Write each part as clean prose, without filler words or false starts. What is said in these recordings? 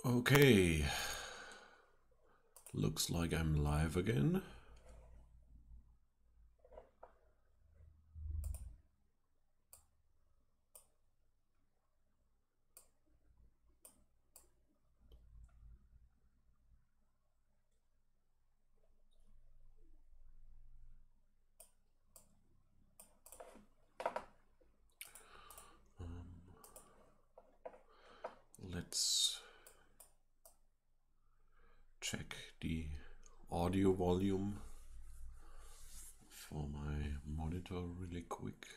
Okay, looks like I'm live again. Let's check the audio volume for my monitor really quick.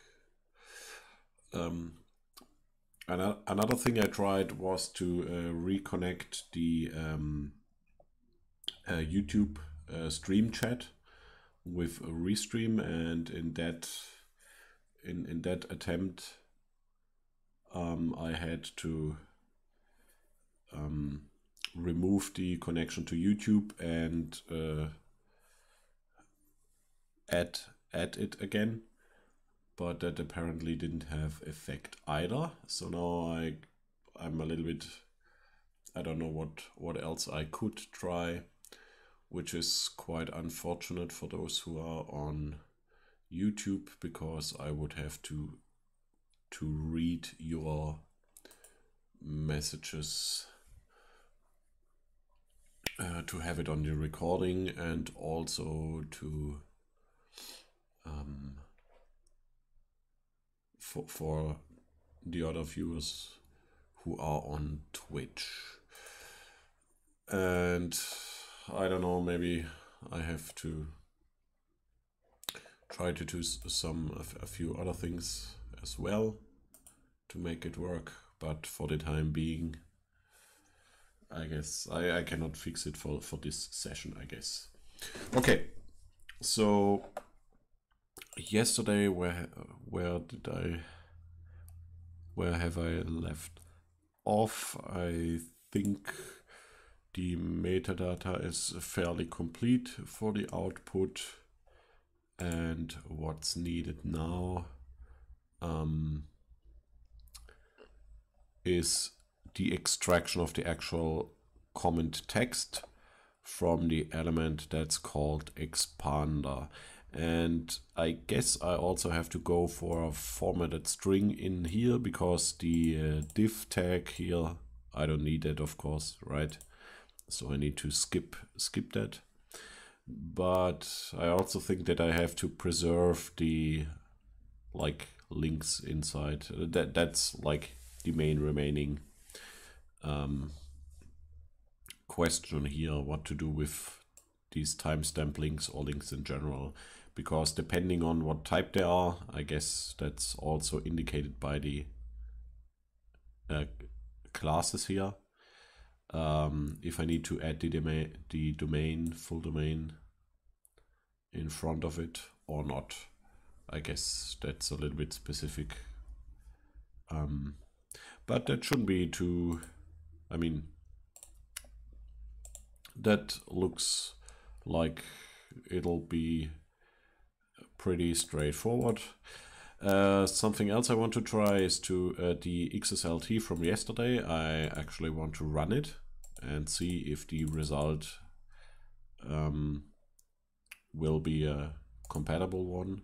Another thing I tried was to reconnect the YouTube stream chat with a restream, and in that attempt I had to remove the connection to YouTube and add it again, but that apparently didn't have effect either. So now I'm a little bit, I don't know what else I could try, which is quite unfortunate for those who are on YouTube, because I would have to read your messages to have it on the recording, and also to for the other viewers who are on Twitch. And I don't know, maybe I have to try to do a few other things as well to make it work, but for the time being, I guess I cannot fix it for this session, I guess. Okay, so yesterday, where have I left off? I think the metadata is fairly complete for the output, and what's needed now is the extraction of the actual comment text from the element that's called expander. And I guess I also have to go for a formatted string in here, because the div tag here, I don't need it, of course, right? So I need to skip that. But I also think that I have to preserve the links inside. That's like the main remaining question here, what to do with these timestamp links or links in general, because depending on what type they are, I guess that's also indicated by the classes here. If I need to add the domain, full domain in front of it or not, I guess that's a little bit specific. But that shouldn't be too, I mean, that looks like it'll be pretty straightforward. Something else I want to try is to the XSLT from yesterday. I actually want to run it and see if the result will be a compatible one.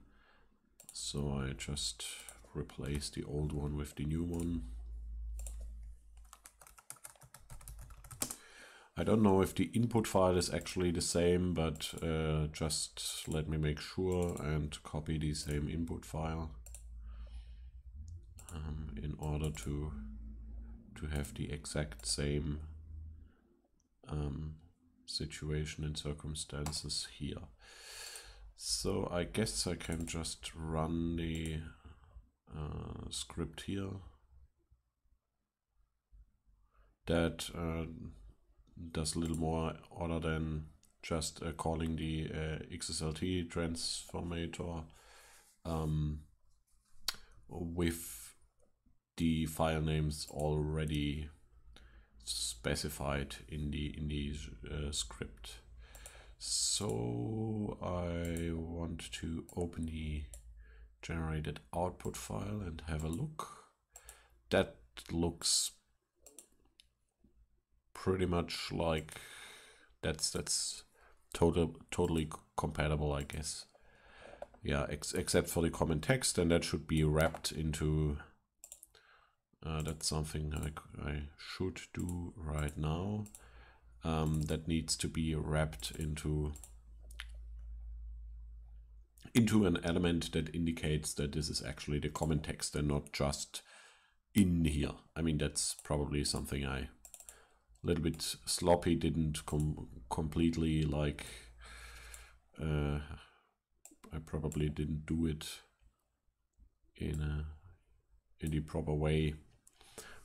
So I just replace the old one with the new one. I don't know if the input file is actually the same, but just let me make sure and copy the same input file in order to have the exact same situation and circumstances here. So I guess I can just run the script here that does a little more other than just calling the XSLT transformator with the file names already specified in the script. So I want to open the generated output file and have a look. That looks pretty much like that's totally compatible, I guess. Yeah, except for the comment text, and that should be wrapped into. That's something I should do right now. That needs to be wrapped into an element that indicates that this is actually the comment text and not just in here. I mean, that's probably something I a little bit sloppy, didn't completely like. I probably didn't do it in the proper way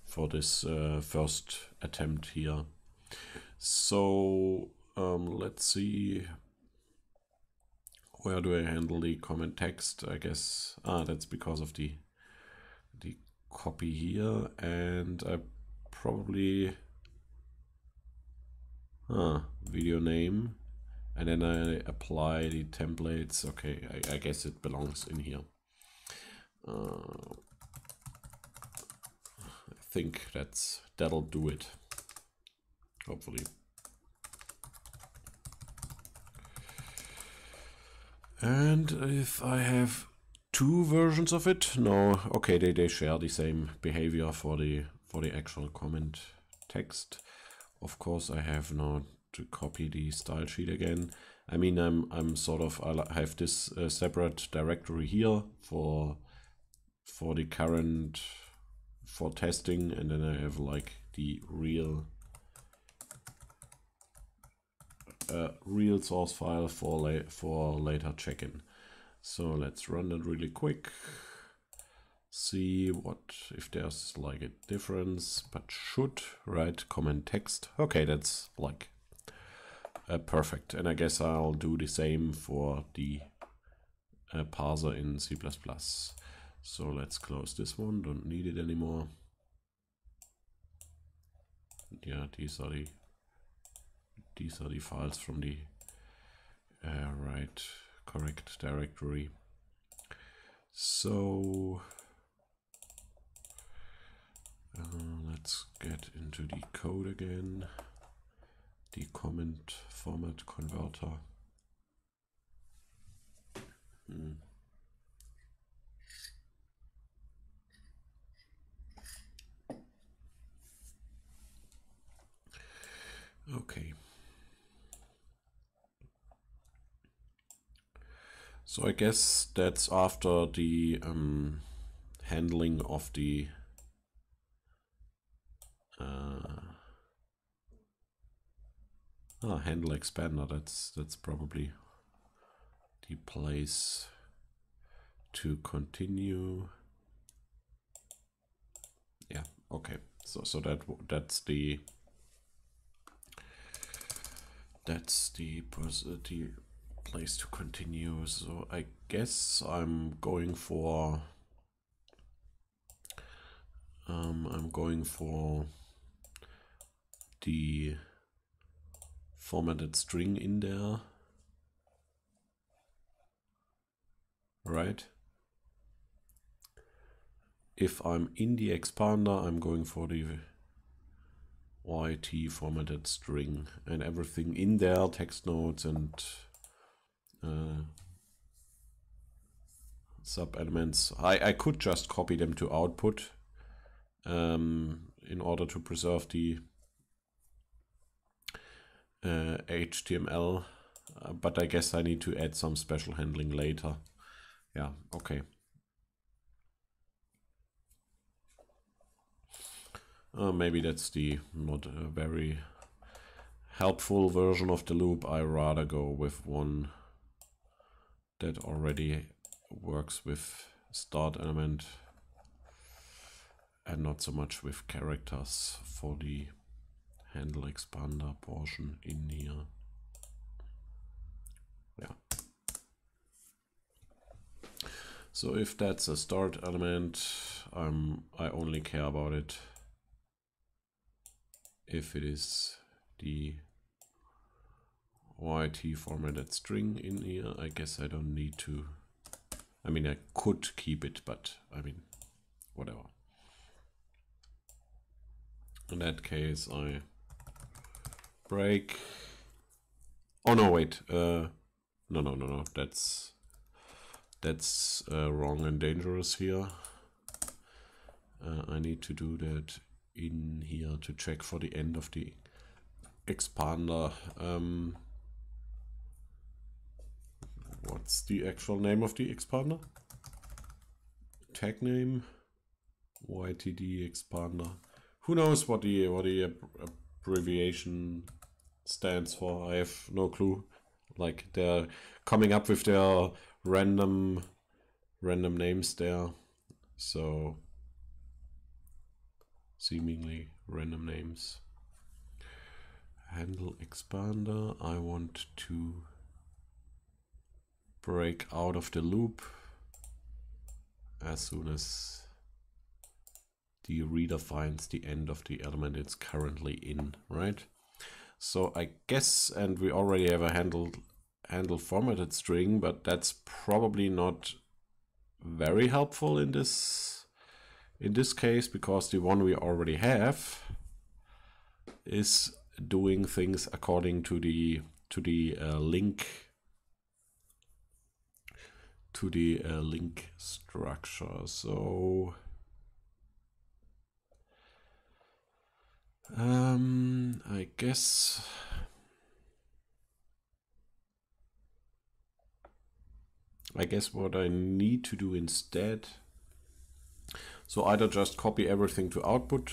for this first attempt here. So let's see, where do I handle the comment text? I guess that's because of the copy here, and I probably video name, and then I apply the templates. Okay, I guess it belongs in here. I think that'll do it, hopefully. And if I have two versions of it, no, okay, they share the same behavior for the actual comment text. Of course, I have now to copy the style sheet again. I mean, I'm sort of, I have this separate directory here for the current, for testing, and then I have like the real source file for later check-in. So let's run that really quick. See if there's like a difference, but should, right? Comment text. Okay, that's like perfect. And I guess I'll do the same for the parser in C++. So let's close this one, don't need it anymore. Yeah, these are the files from the correct directory. So let's get into the code again. The comment format converter. Okay. So I guess that's after the handling of the handle expander. That's probably the place to continue. Yeah, okay. So that's the place to continue. So I guess I'm going for the formatted string in there, right? If I'm in the expander, I'm going for the YT formatted string, and everything in there, text nodes and sub elements. I could just copy them to output in order to preserve the HTML, but I guess I need to add some special handling later. Yeah, okay. Maybe that's the not a very helpful version of the loop. I rather go with one that already works with start element and not so much with characters for the handle expander portion in here. Yeah. So if that's a start element, I only care about it if it is the YT formatted string in here. I guess I don't need to. I mean, I could keep it, but I mean, whatever. In that case, I break. Oh no, wait. No. That's wrong and dangerous here. I need to do that in here to check for the end of the expander. What's the actual name of the expander? Tag name, YTD expander. Who knows what the abbreviation stands for? I have no clue. Like, they're coming up with their random names there. So seemingly random names. Handle expander. I want to break out of the loop as soon as the reader finds the end of the element it's currently in, right? So I guess, and we already have a handle formatted string, but that's probably not very helpful in this case, because the one we already have is doing things according to the link structure. So I guess what I need to do instead, so either just copy everything to output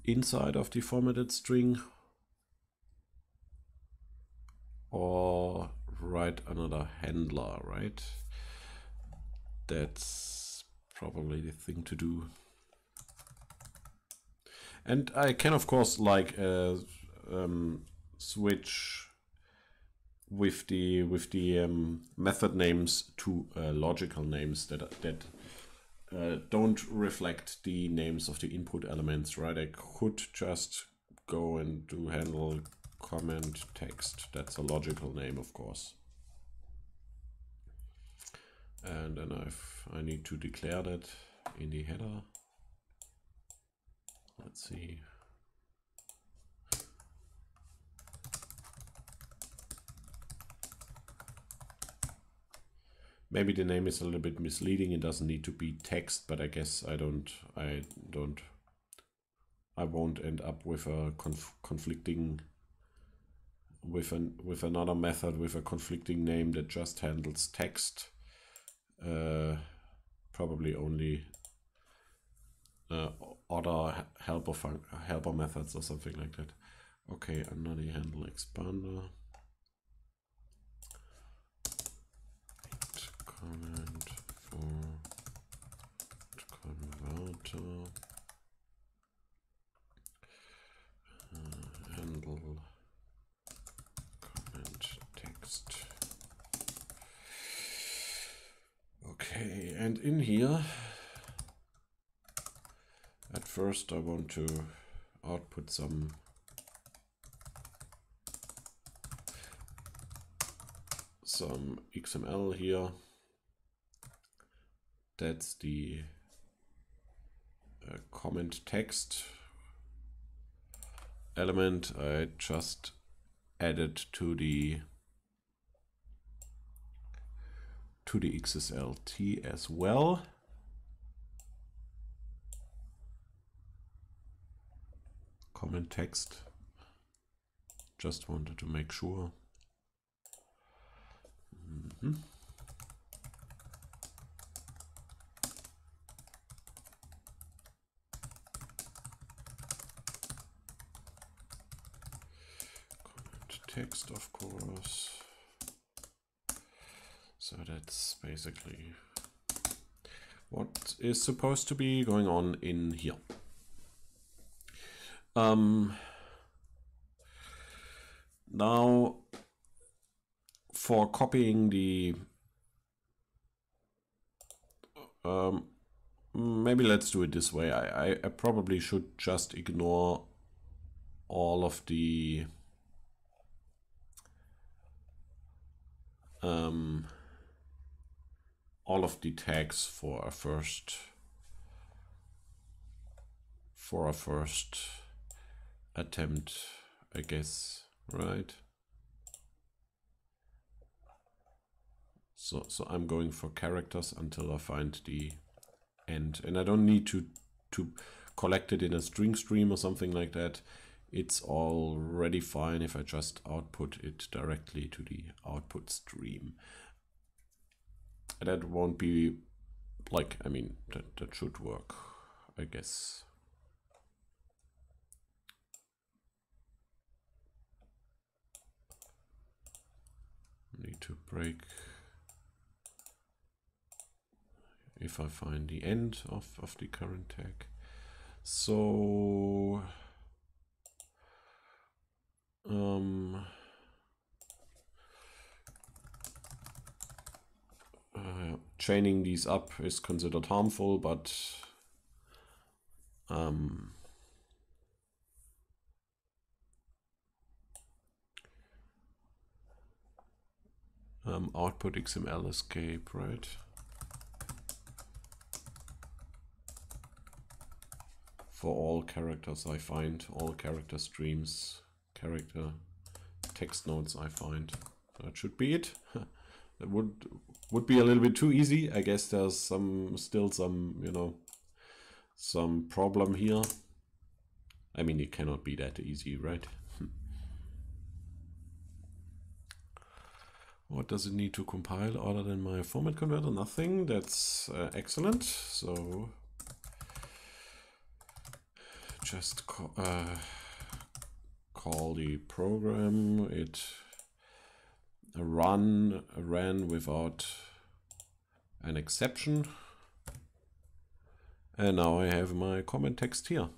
inside of the formatted string, or write another handler, right? That's probably the thing to do. And I can, of course, like switch with the method names to logical names that don't reflect the names of the input elements, right? I could just go and do handle comment text. That's a logical name, of course. And then I need to declare that in the header. Let's see. Maybe the name is a little bit misleading. It doesn't need to be text, but I guess I won't end up with a conflicting with another method with a conflicting name that just handles text. Probably only other helper methods or something like that. Okay, another handle expander. Comment for converter. Handle comment text. Okay, and in here, at first I want to output some XML here. That's the comment text element I just added to the XSLT as well. Comment text. Just wanted to make sure. Text, of course. So that's basically what is supposed to be going on in here. Now for copying the maybe let's do it this way. I probably should just ignore all of the tags for a first attempt I guess, right? So I'm going for characters until I find the end, and I don't need to collect it in a string stream or something like that. It's already fine if I just output it directly to the output stream. That won't be like, I mean, that should work, I guess. Need to break if I find the end of the current tag. So chaining these up is considered harmful, but output XML escape, right? For all characters I find, all character streams, character text nodes I find. That should be it. That would be a little bit too easy. I guess there's still some, you know, some problem here. I mean, it cannot be that easy, right? What does it need to compile other than my format converter? Nothing. That's excellent. So just call the program. It ran without an exception, and now I have my comment text here.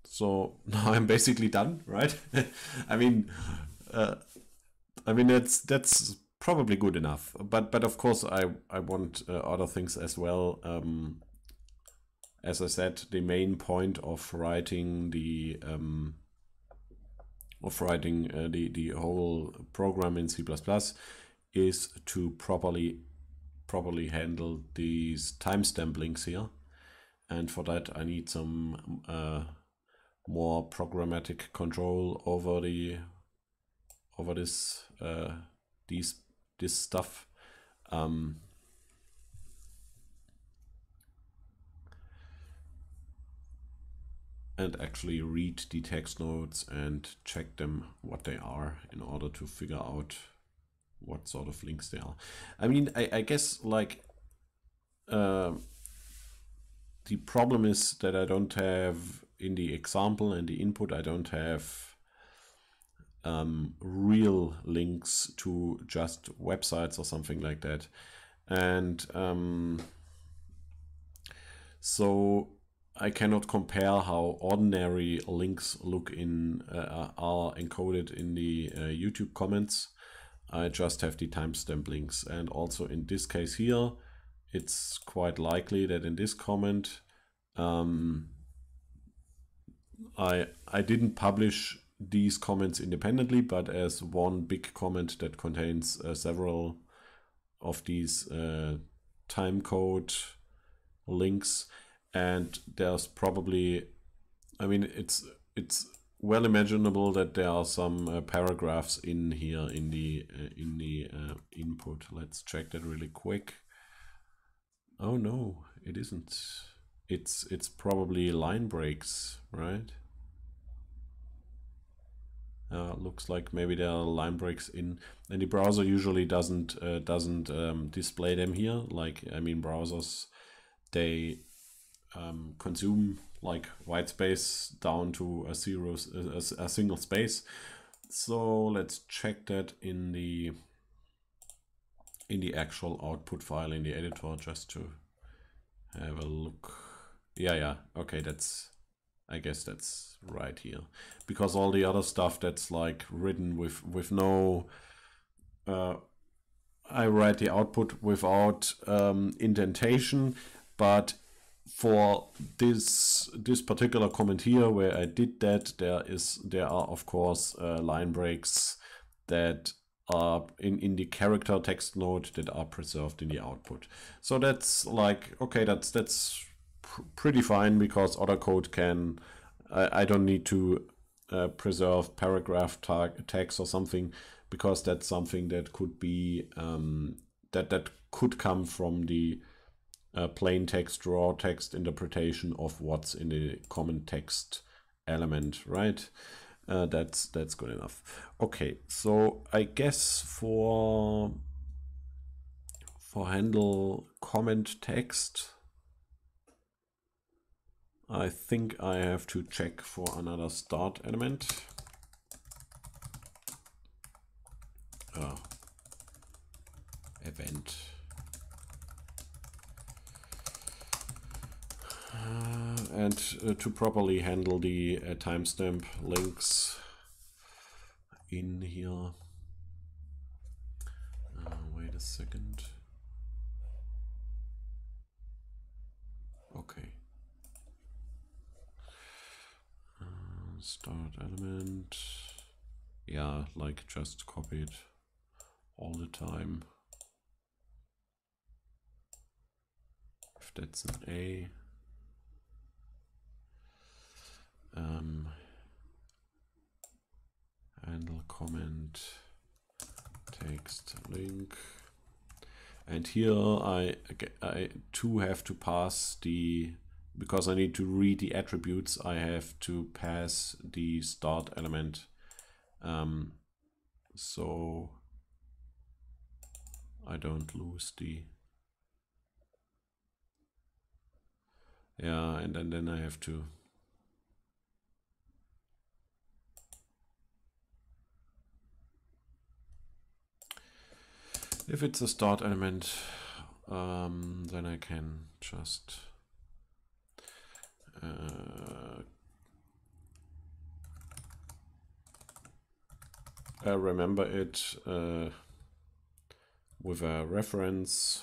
So now I'm basically done, right? I mean that's probably good enough, but of course I want other things as well. As I said, the main point of writing the whole program in C++ is to properly handle these timestamp links here, and for that I need some more programmatic control over this stuff. And actually read the text nodes and check them what they are in order to figure out what sort of links they are. I mean, I guess like the problem is that I don't have in the example and the input, I don't have real links to just websites or something like that. And so I cannot compare how ordinary links look in are encoded in the YouTube comments. I just have the timestamp links, and also in this case here, it's quite likely that in this comment I didn't publish these comments independently, but as one big comment that contains several of these timecode links. And there's probably, I mean, it's well imaginable that there are some paragraphs in here in the input. Let's check that really quick. Oh no, it isn't. It's probably line breaks, right? Looks like maybe there are line breaks in, and the browser usually doesn't display them here. Like, I mean, browsers, they consume like white space down to a single space. So let's check that in the actual output file in the editor, just to have a look. Yeah, okay, I guess that's right here, because all the other stuff that's like written with no I write the output without indentation, but for this particular comment here where I did that, there are of course line breaks that are in the character text node that are preserved in the output. So that's like, okay, that's pretty fine, because other code can, I don't need to preserve paragraph tags or something, because that's something that could be that could come from the plain text, raw text interpretation of what's in the comment text element, right? That's good enough. Okay, so I guess for handle comment text, I think I have to check for another start element. Event. And to properly handle the timestamp links in here. Wait a second. Okay. Start element. Yeah, like just copy it all the time. If that's an A. Handle comment text link. And here I too have to pass the, because I need to read the attributes, I have to pass the start element. So I don't lose the, yeah, and then I have to if it's a start element, then I can just remember it with a reference.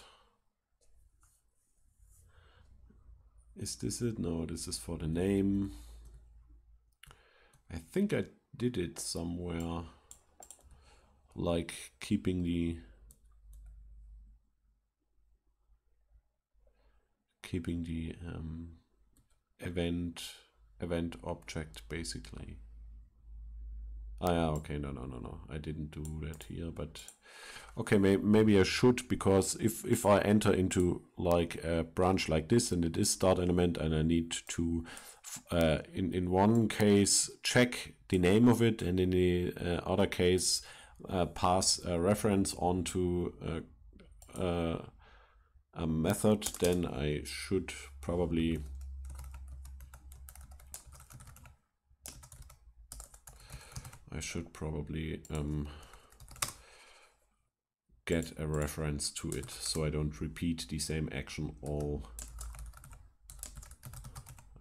Is this it? No, this is for the name. I think I did it somewhere, like keeping the event object basically. Ah, yeah, okay, no, I didn't do that here, but okay, maybe I should, because if I enter into like a branch like this and it is start element, and I need to in one case check the name of it, and in the other case pass a reference onto a method, then I should probably get a reference to it, so I don't repeat the same action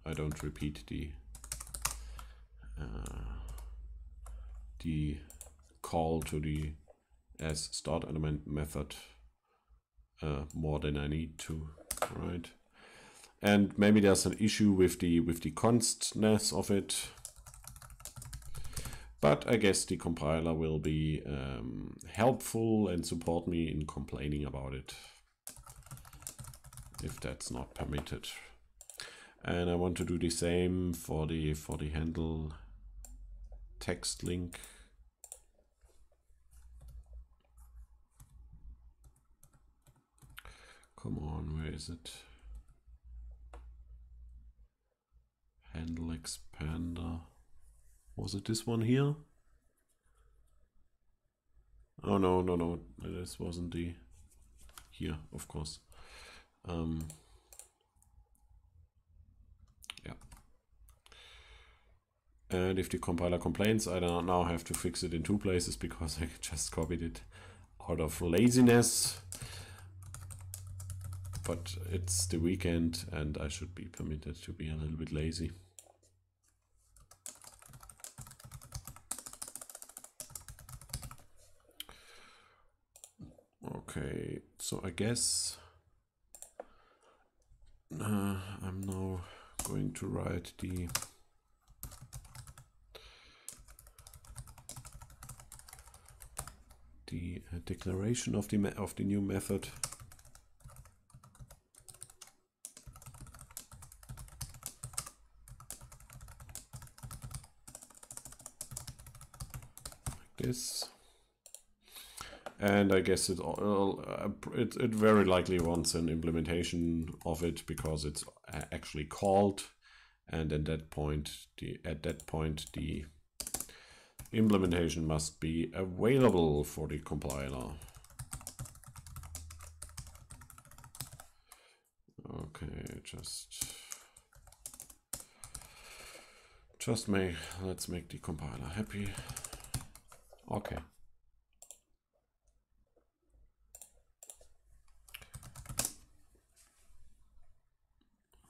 I don't repeat the call to the as start element method more than I need to, right? And maybe there's an issue with the constness of it, but I guess the compiler will be helpful and support me in complaining about it if that's not permitted. And I want to do the same for the handle text link. Come on, where is it? Handle expander. Was it this one here? Oh no, this wasn't the here, of course. Yeah. And if the compiler complains, I now have to fix it in two places, because I just copied it out of laziness. But it's the weekend and I should be permitted to be a little bit lazy. Okay, so I guess I'm now going to write the declaration of the new method. this. And I guess it very likely wants an implementation of it because it's actually called, and at that point the implementation must be available for the compiler. Okay, let's make the compiler happy. Okay.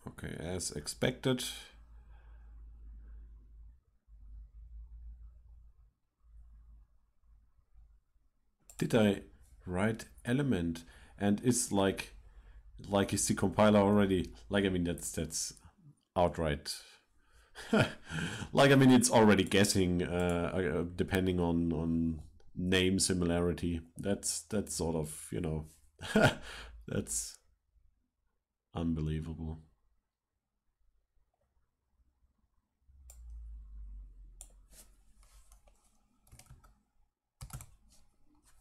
Okay, as expected. Did I write element? And is like is the compiler already like, I mean, that's outright like, I mean, it's already guessing depending on name similarity. That's sort of, you know, that's unbelievable.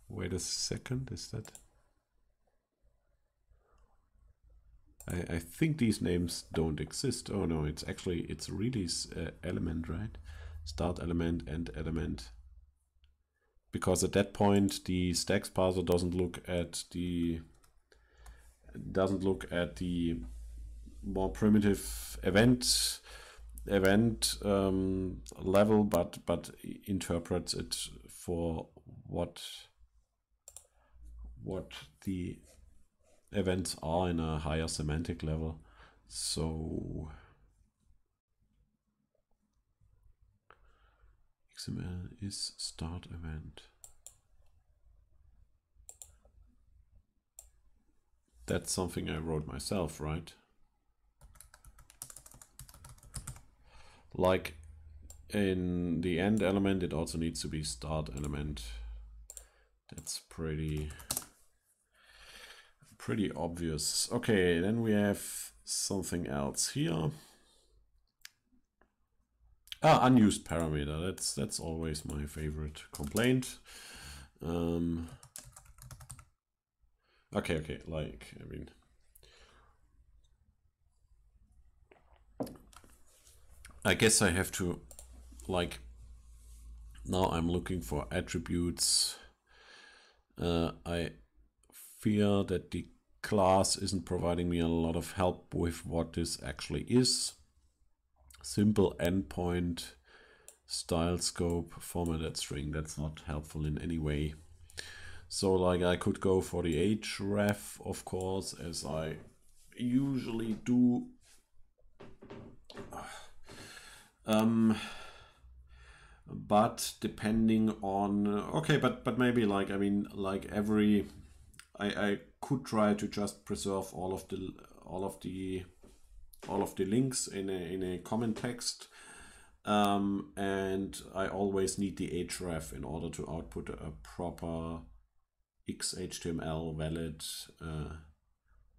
Wait a second, is that? I think these names don't exist. Oh no, it's really element, right? Start element, end element. Because at that point the StAX parser doesn't look at the more primitive event level, but interprets it for what the events are in a higher semantic level. So XML is start event. That's something I wrote myself, right? Like in the end element, it also needs to be start element. That's pretty obvious. Okay, then we have something else here. Unused parameter. That's always my favorite complaint. Okay, like, I mean, I guess I have to, like, now I'm looking for attributes. I fear that the class isn't providing me a lot of help with what this actually is. Simple endpoint, style scope, formatted string. That's not helpful in any way. So like I could go for the href, of course, as I usually do. But depending on, okay, but maybe like, I mean, like I could try to just preserve all of the links in a comment text, and I always need the href in order to output a proper XHTML valid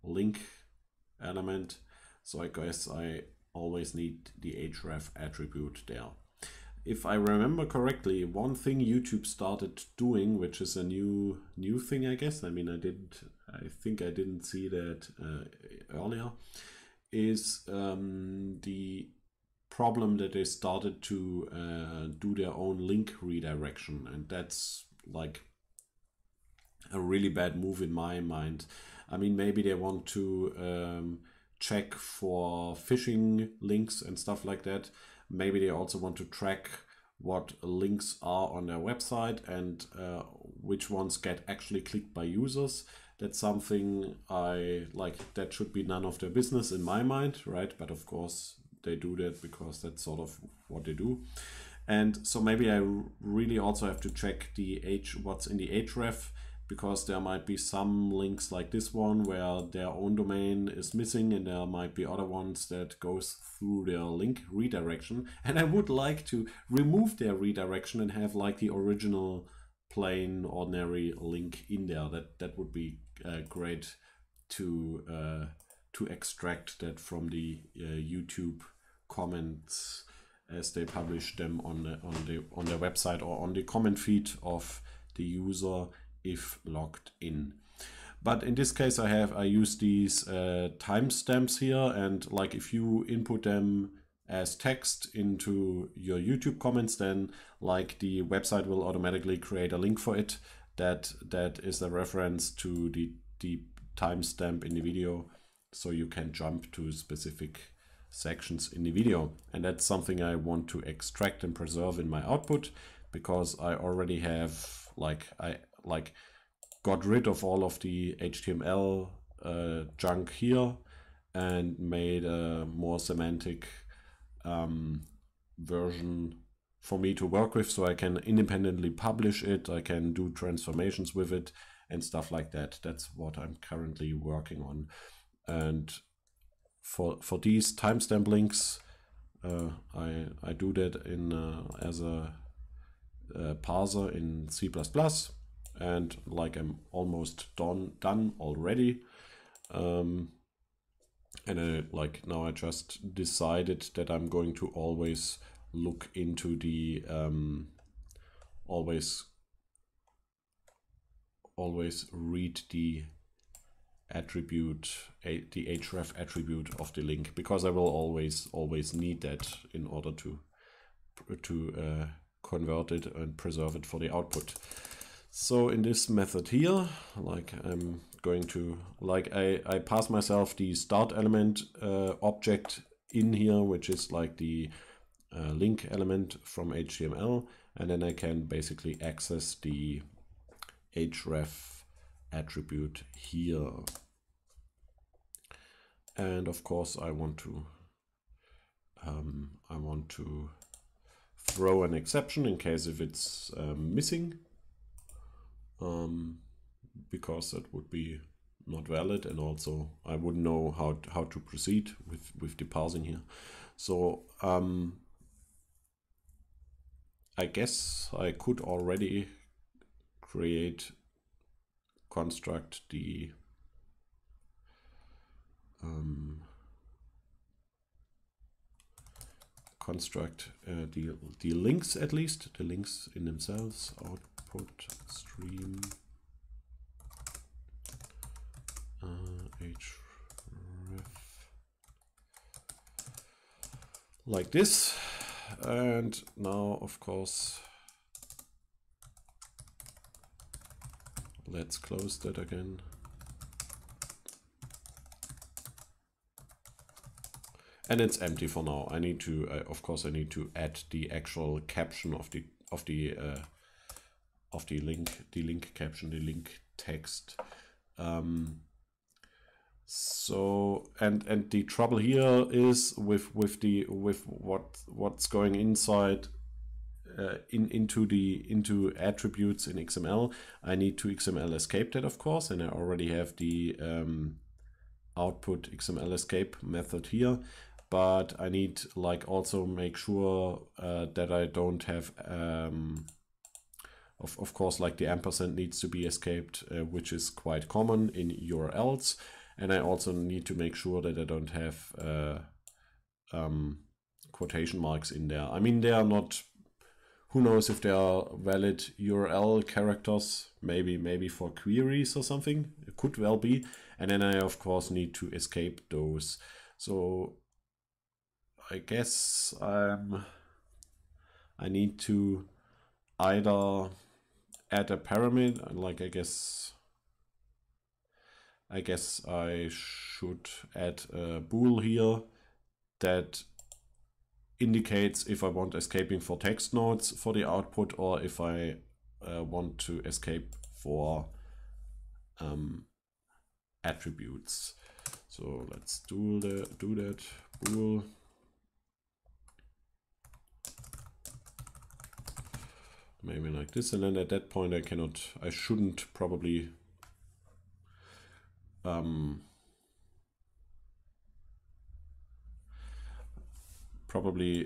link element. So I guess I always need the href attribute there. If I remember correctly, one thing YouTube started doing, which is a new thing, I guess. I mean, I think I didn't see that earlier, is the problem that they started to do their own link redirection, and that's like a really bad move in my mind. I mean, maybe they want to check for phishing links and stuff like that. Maybe they also want to track what links are on their website and which ones get actually clicked by users. That's something I like. That should be none of their business in my mind, right? But of course they do that because that's sort of what they do. And so maybe I really also have to check what's in the href, because there might be some links like this one where their own domain is missing, and there might be other ones that goes through their link redirection. And I would like to remove their redirection and have like the original plain ordinary link in there. That would be great to extract that from the YouTube comments as they publish them on their website or on the comment feed of the user if logged in. But in this case, I use these timestamps here, and like if you input them as text into your YouTube comments, then like the website will automatically create a link for it that is a reference to the timestamp in the video, so you can jump to specific sections in the video. And that's something I want to extract and preserve in my output, because I already have I got rid of all of the HTML junk here and made a more semantic version for me to work with, so I can independently publish it, I can do transformations with it and stuff like that. That's what I'm currently working on. And for these timestamp links, I do that in as a parser in C++, and like I'm almost done already. And now I just decided that I'm going to always look into the always read the attribute, the href attribute of the link, because I will always need that in order to convert it and preserve it for the output. So in this method here, like I'm going to, I pass myself the start element object in here, which is like the link element from HTML, and then I can basically access the href attribute here. And of course I want to throw an exception in case if it's missing, because that would be not valid, and also I wouldn't know how to proceed with the parsing here. So I guess I could already construct the the links, at least the links in themselves. Output stream href like this, and now of course let's close that again. And it's empty for now. I need to, of course, I need to add the actual caption of the link caption, the link text. So and the trouble here is with what's going inside into attributes in XML. I need to XML escape that, of course, and I already have the output XML escape method here. But I need also make sure that I don't have of course the ampersand needs to be escaped, which is quite common in URLs, and I also need to make sure that I don't have quotation marks in there. I mean, they are not, who knows if they are valid URL characters, maybe for queries or something, it could well be. And then I of course need to escape those. So I guess I need to either add a parameter, I guess I should add a bool here that indicates if I want escaping for text nodes for the output, or if I want to escape for attributes. So let's do that bool. Maybe like this, and then at that point I shouldn't probably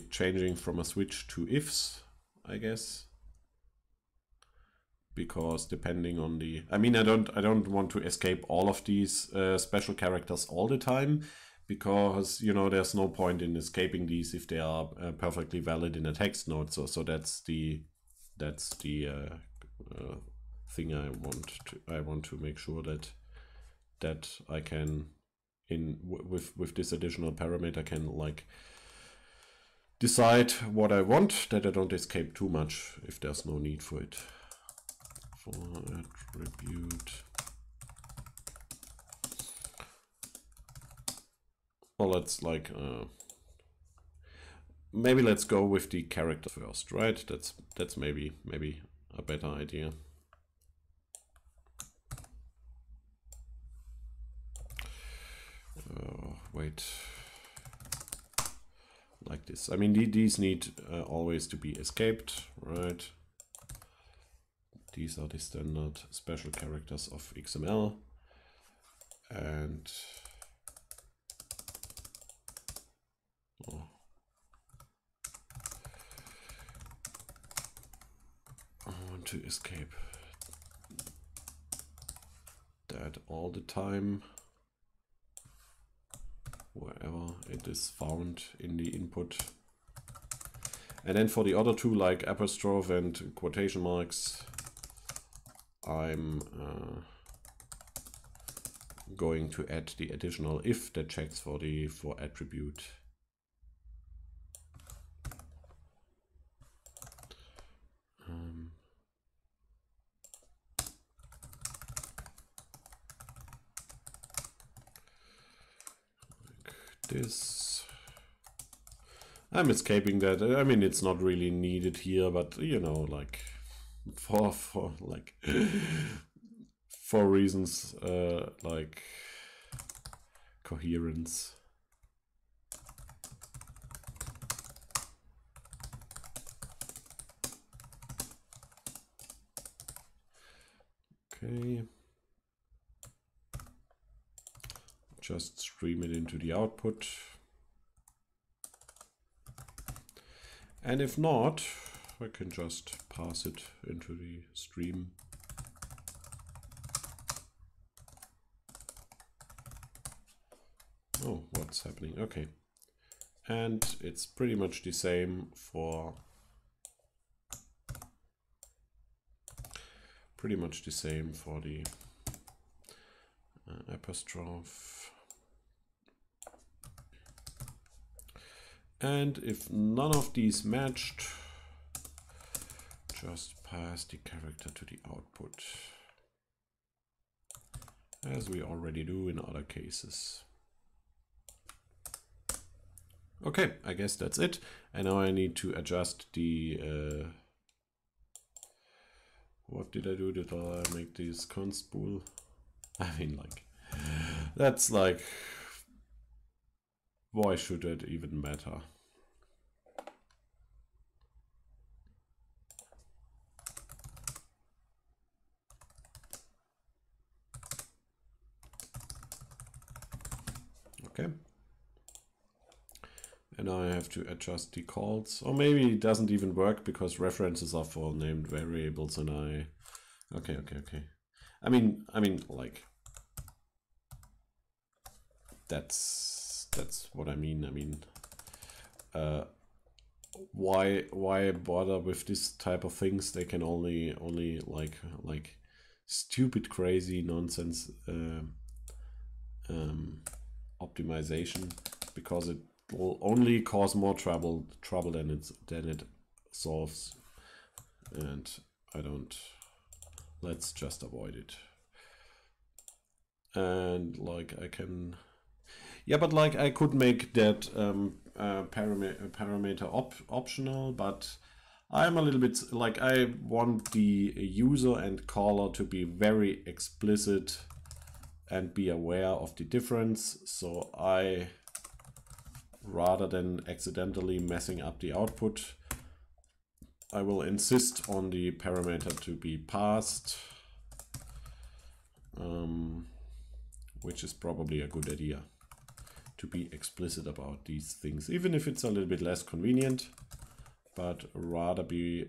changing from a switch to ifs, I guess, because depending on the, I mean, I don't want to escape all of these special characters all the time, because you know there's no point in escaping these if they are perfectly valid in a text node. So that's the thing I want to make sure that I can with this additional parameter can like decide what I want, that I don't escape too much if there's no need for it. For attribute. Well, let's like maybe let's go with the character first, right? That's maybe a better idea. Wait, like this. I mean, these need always to be escaped, right? These are the standard special characters of XML, and I want to escape that all the time, wherever it is found in the input. And then for the other two, like apostrophe and quotation marks, I'm going to add the additional if that checks for attribute. This. I'm escaping that. I mean, it's not really needed here, but you know, like for like for reasons like coherence. Okay. Just stream it into the output. And if not, I can just pass it into the stream. Oh, what's happening? Okay. And it's pretty much the same for the apostrophe. And if none of these matched, just pass the character to the output, as we already do in other cases. Okay, I guess that's it. And now I need to adjust the what did I do? Did I make this const bool? I mean, like, that's like, why should that even matter? Okay. And now I have to adjust the calls, or maybe it doesn't even work because references are for named variables, and okay. I mean, like, that's what I mean. I mean, why bother with this type of things? They can only like stupid, crazy nonsense optimization, because it will only cause more trouble than it solves, and I don't. Let's just avoid it. And like I can, yeah, but like I could make that parameter optional, but I'm a little bit like, I want the user and caller to be very explicit and be aware of the difference. So I, rather than accidentally messing up the output, I will insist on the parameter to be passed, which is probably a good idea, to be explicit about these things, even if it's a little bit less convenient, but rather be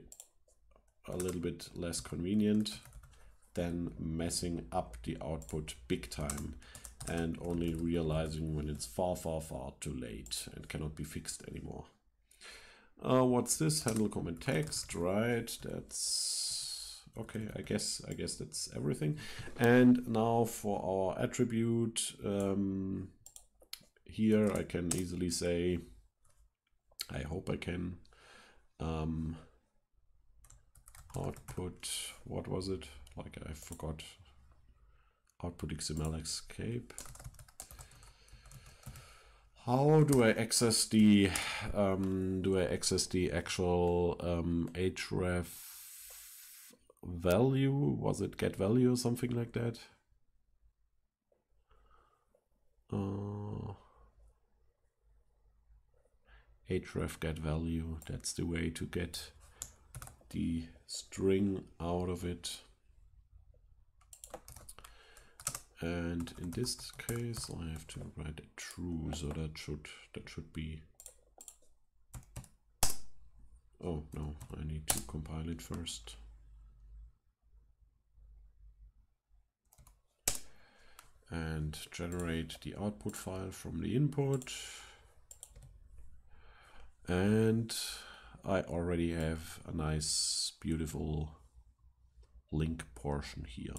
a little bit less convenient than messing up the output big time. and only realizing when it's far too late and cannot be fixed anymore. What's this? Handle comment text, right? That's okay. I guess that's everything. And now for our attribute, here I can easily say, I hope I can, output, what was it? Like I forgot. Output XML escape. How do I access the actual href value? Was it get value or something like that? Href get value. That's the way to get the string out of it. And in this case, I have to write it true, so that should be. Oh no, I need to compile it first. And generate the output file from the input. And I already have a nice, beautiful link portion here.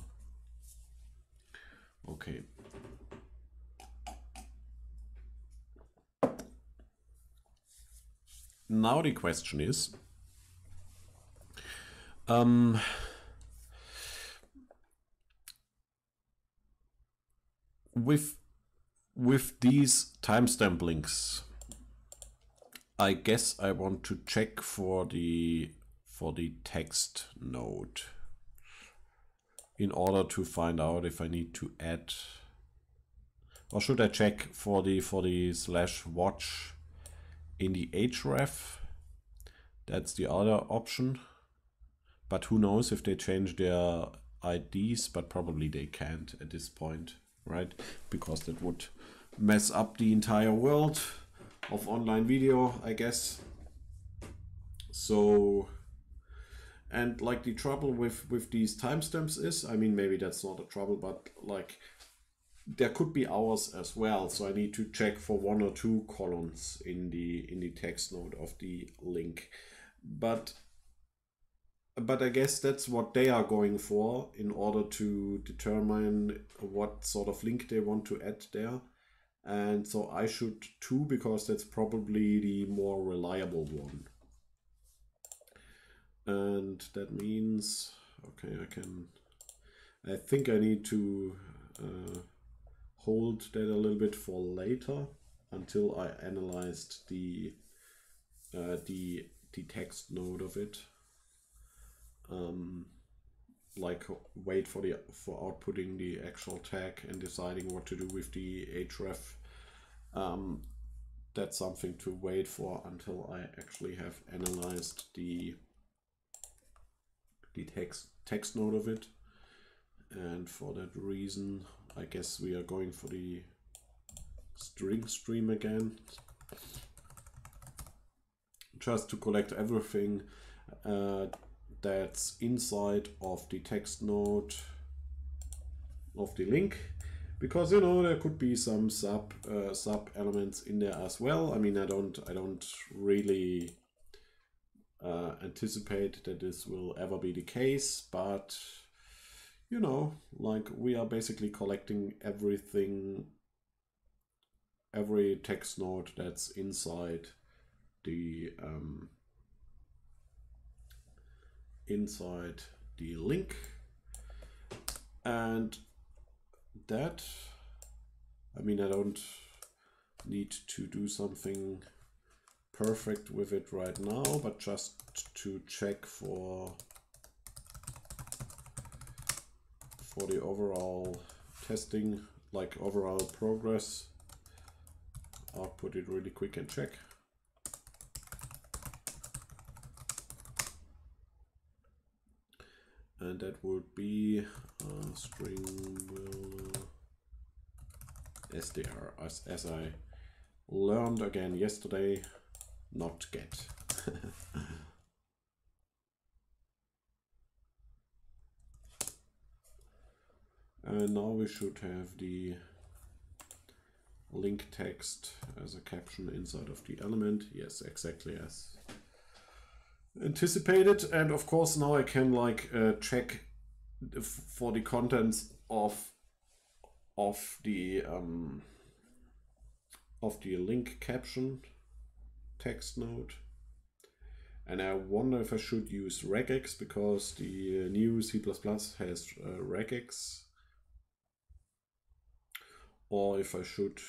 Okay. Now the question is, with these timestamp links, I guess I want to check for the text node in order to find out if I need to add, or should I check for the /watch in the href? That's the other option, but who knows if they change their IDs, but probably they can't at this point, right? Because that would mess up the entire world of online video, I guess. So, and like the trouble with these timestamps is, I mean, maybe that's not a trouble, but like there could be hours as well. So I need to check for 1 or 2 columns in the text node of the link. But I guess that's what they are going for in order to determine what sort of link they want to add there. And so I should too, because that's probably the more reliable one. And that means, okay, I think I need to hold that a little bit for later until I analyzed the text node of it. Like wait for outputting the actual tag and deciding what to do with the href. That's something to wait for until I actually have analyzed the text node of it. And for that reason, I guess we are going for the string stream again, just to collect everything that's inside of the text node of the link, because you know there could be some sub elements in there as well. I mean, I don't really anticipate that this will ever be the case, but you know, like we are basically collecting everything, every text node that's inside the link. And that, I mean, I don't need to do something perfect with it right now, but just to check for the overall testing, like overall progress, I'll put it really quick and check. And that would be string will str, as I learned again yesterday, not get. And now we should have the link text as a caption inside of the element. Yes, exactly as anticipated. And of course now I can like check for the contents of the link caption text node. And I wonder if I should use regex, because the new C++ has regex, or if I should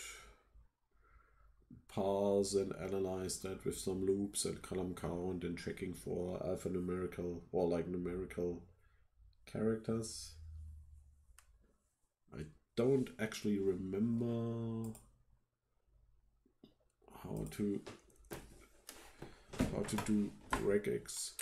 parse and analyze that with some loops and column count and checking for alphanumerical or like numerical characters. I don't actually remember how to do regex.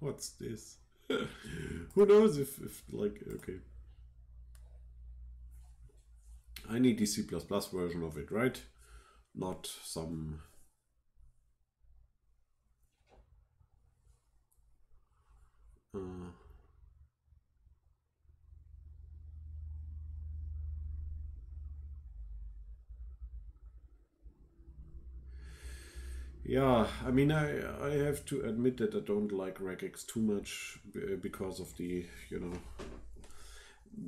What's this? Who knows if like, okay. I need the C++ version of it, right? Not some yeah, I mean, I have to admit that I don't like regex too much because of the, you know,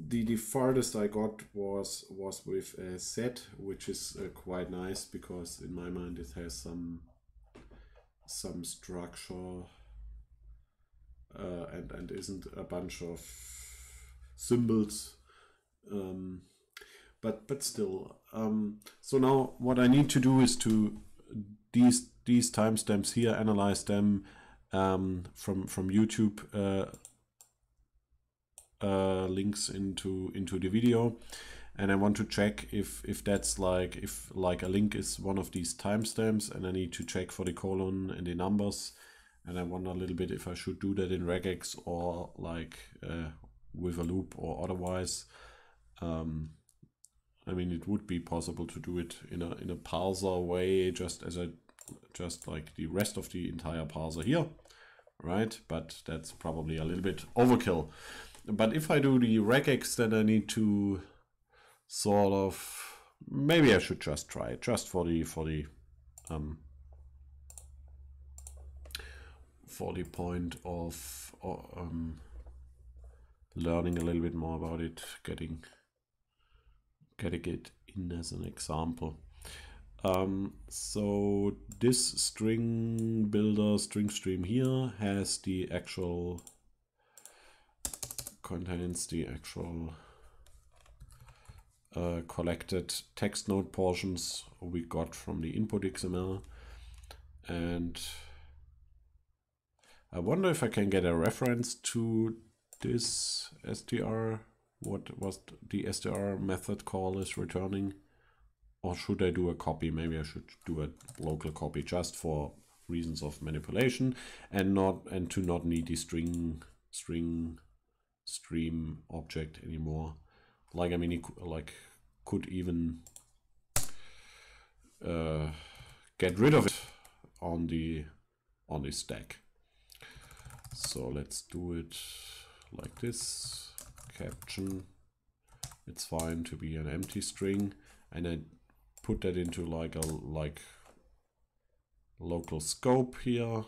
the farthest I got was with a set, which is quite nice because in my mind it has some structure and isn't a bunch of symbols. But still, so now what I need to do is to these timestamps here, analyze them from YouTube links into the video, and I want to check if that's like, if like a link is one of these timestamps, and I need to check for the colon and the numbers, and I wonder a little bit if I should do that in regex or like with a loop or otherwise. I mean, it would be possible to do it in a parser way, just like the rest of the entire parser here, right? But that's probably a little bit overkill. But if I do the regex, then I need to sort of, maybe I should just try it just for the point of learning a little bit more about it, getting it in as an example. So this string builder, string stream here has the actual, contains the actual collected text node portions we got from the input XML. And I wonder if I can get a reference to this str, what was the str method call is returning, or should I do a copy? Maybe I should do a local copy just for reasons of manipulation and to not need the string stream object anymore. Like, I mean, it could even get rid of it on the stack. So let's do it like this. Caption, it's fine to be an empty string, and I put that into like a local scope here,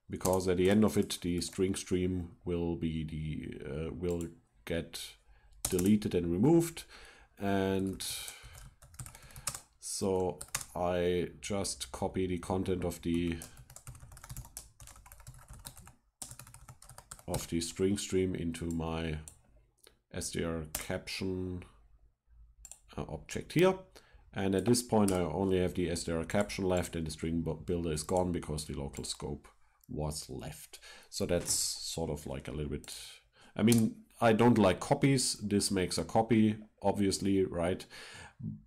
because at the end of it the string stream will be will get deleted and removed. And so I just copy the content of the string stream into my str caption object here, and at this point I only have the str caption left, and the string builder is gone because the local scope was left. So that's sort of like a little bit, I mean, I don't like copies. This makes a copy, obviously, right?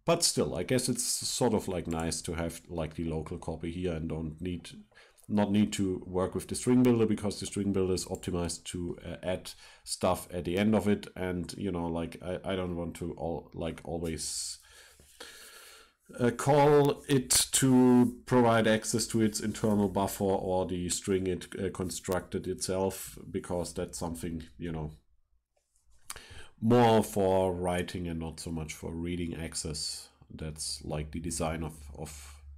But still, I guess it's sort of like nice to have like the local copy here and not need to work with the string builder, because the string builder is optimized to add stuff at the end of it. And you know, like I don't want to always call it to provide access to its internal buffer or the string it constructed itself, because that's something, you know, more for writing and not so much for reading access. That's like the design of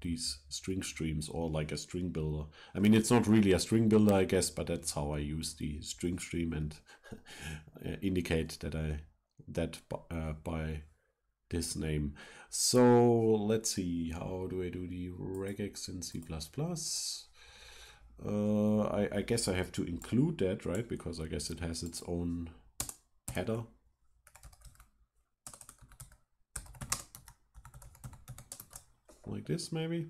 these string streams, or like a string builder. I mean, it's not really a string builder, I guess, but that's how I use the string stream and indicate that by this name. So let's see, how do I do the regex in C++? I guess I have to include that, right? Because I guess it has its own header. Like this, maybe.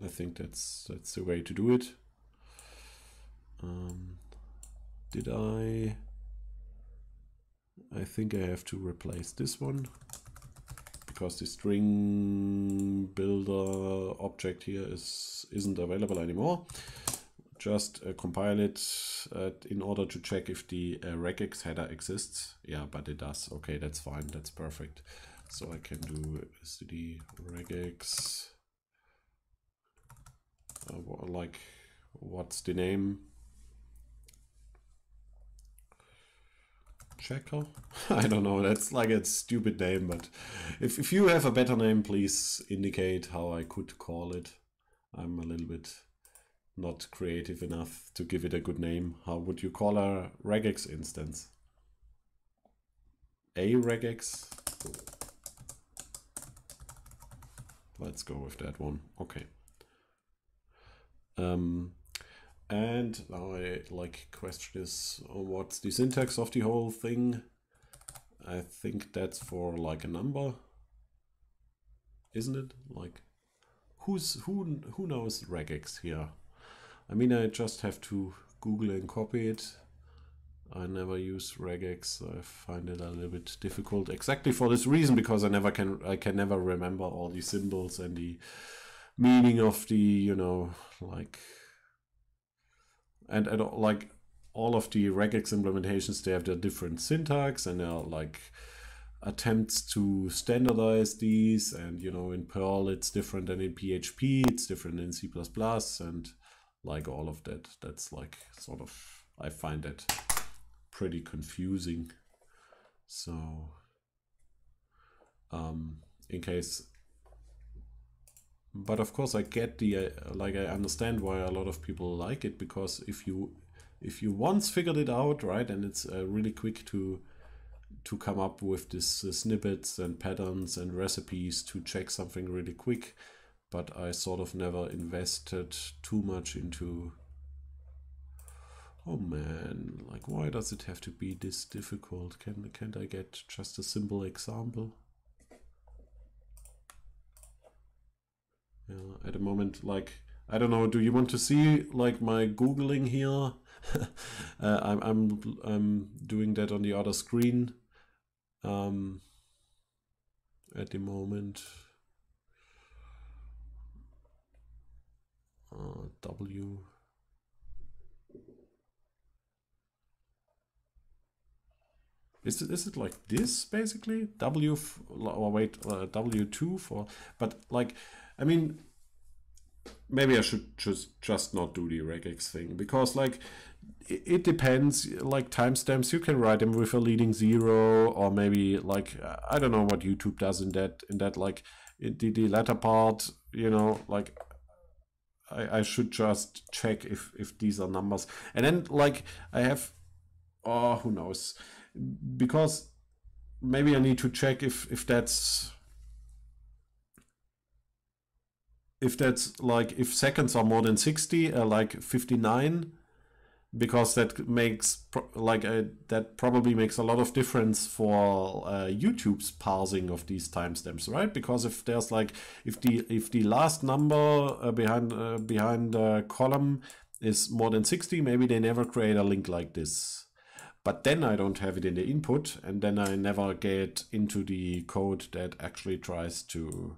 I think that's the way to do it. Did I think I have to replace this one, because the string builder object here isn't available anymore. Just compile it in order to check if the regex header exists. Yeah, but it does. Okay, that's fine. That's perfect. So I can do std regex. Like, what's the name? Checker? I don't know. That's like a stupid name, but if you have a better name, please indicate how I could call it. I'm a little bit not creative enough to give it a good name. How would you call a regex instance? A regex? Let's go with that one. Okay. And now I question is, what's the syntax of the whole thing? I think that's for like a number, isn't it? Like, who knows regex here? I mean, I just have to Google and copy it. I never use regex. I find it a little bit difficult, exactly for this reason, because I can never remember all the symbols and the meaning of the, you know, like, and like all of the regex implementations, they have their different syntax, and they're like attempts to standardize these. And you know, in Perl it's different than in PHP, it's different in C++, and like all of that. That's like sort of, I find that pretty confusing. So in case, but of course I get the like, I understand why a lot of people like it, because if you once figured it out, right, and it's really quick to come up with this snippets and patterns and recipes to check something really quick. But I sort of never invested too much into, oh man, like, why does it have to be this difficult? Can't I get just a simple example? Yeah, at the moment, like, I don't know, do you want to see like my Googling here? I'm doing that on the other screen at the moment. W. Is it like this basically? W, or wait, W2 for, but like, I mean, maybe I should just not do the regex thing, because like it depends. Like timestamps, you can write them with a leading 0, or maybe like, I don't know what YouTube does in that like the latter part, you know, like I should just check if these are numbers. And then like I have, oh, who knows, because maybe I need to check if that's like, if seconds are more than 60, like 59, because that makes that probably makes a lot of difference for YouTube's parsing of these timestamps, right? Because if there's like, if the last number behind the column is more than 60, maybe they never create a link like this. But then I don't have it in the input, and then I never get into the code that actually tries to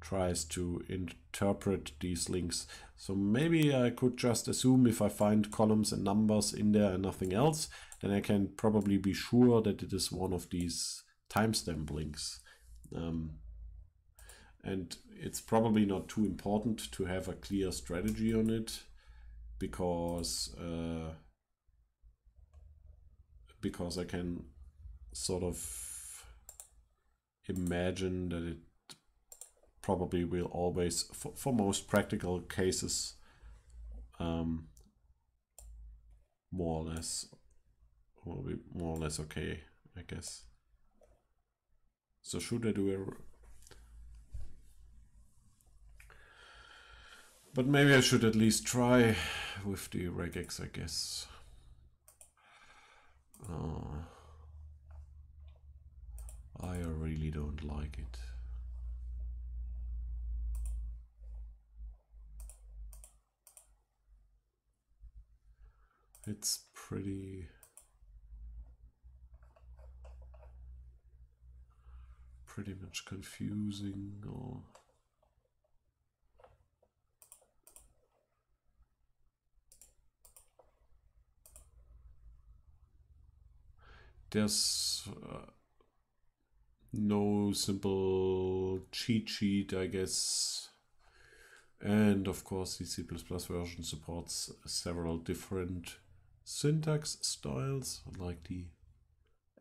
tries to interpret these links. So maybe I could just assume if I find columns and numbers in there and nothing else, then I can probably be sure that it is one of these timestamp links. And it's probably not too important to have a clear strategy on it, because I can sort of imagine that it probably will always, for most practical cases, more or less, will be more or less okay, I guess. So should I do a... But maybe I should at least try with the regex, I guess. I really don't like it. It's pretty much confusing. Or there's no simple cheat sheet, I guess. And of course the C++ version supports several different syntax styles, like the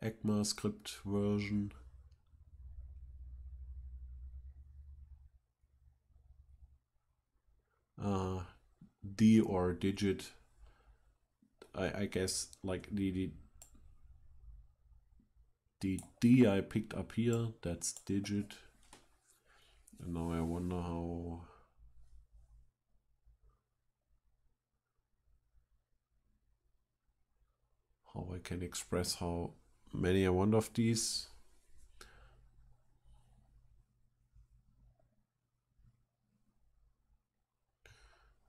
ECMAScript version. D or digit, I guess, like the D I picked up here, that's digit. And now I wonder how I can express how many I want of these.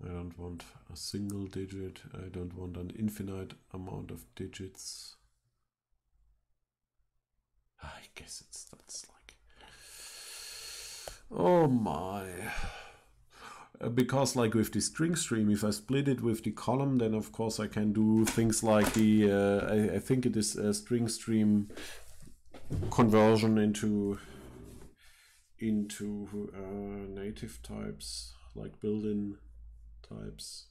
I don't want a single digit. I don't want an infinite amount of digits. I guess that's like, oh my. Because like with the string stream, if I split it with the column, then of course I can do things like the, I think it is a string stream conversion into native types, like built-in types.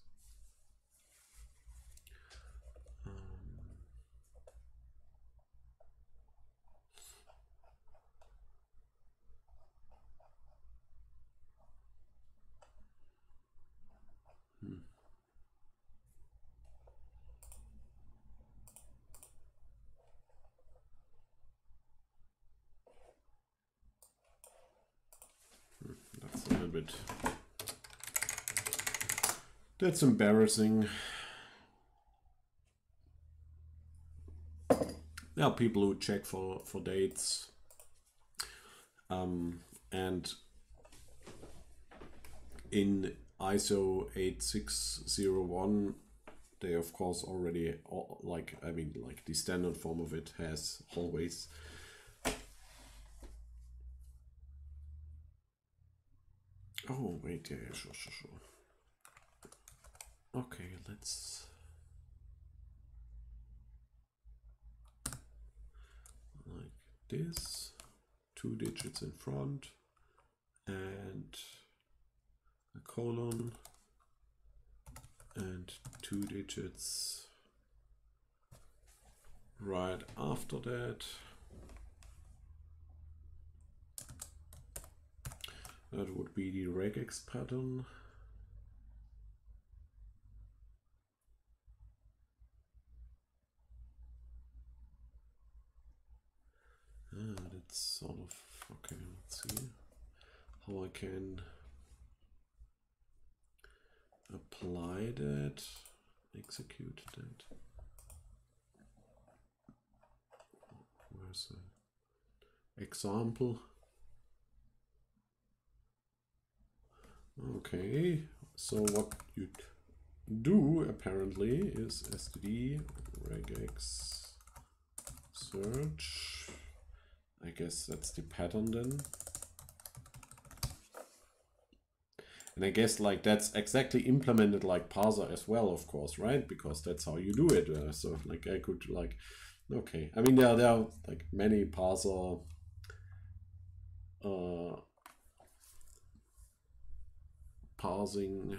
That's a little bit, that's embarrassing. There are people who check for dates, and in ISO 8601 they of course already, like, I mean, like the standard form of it has always oh wait, yeah, sure. Okay, let's like this, 2 digits in front and a colon and 2 digits right after that. That would be the regex pattern. That's sort of, okay, let's see how I can apply that, execute that. Where's the example? Okay, so what you do apparently is std regex search. I guess that's the pattern then. And I guess like that's exactly implemented like Parser as well, of course, right? Because that's how you do it. So like I could like, okay. I mean, there are like many Parser parsing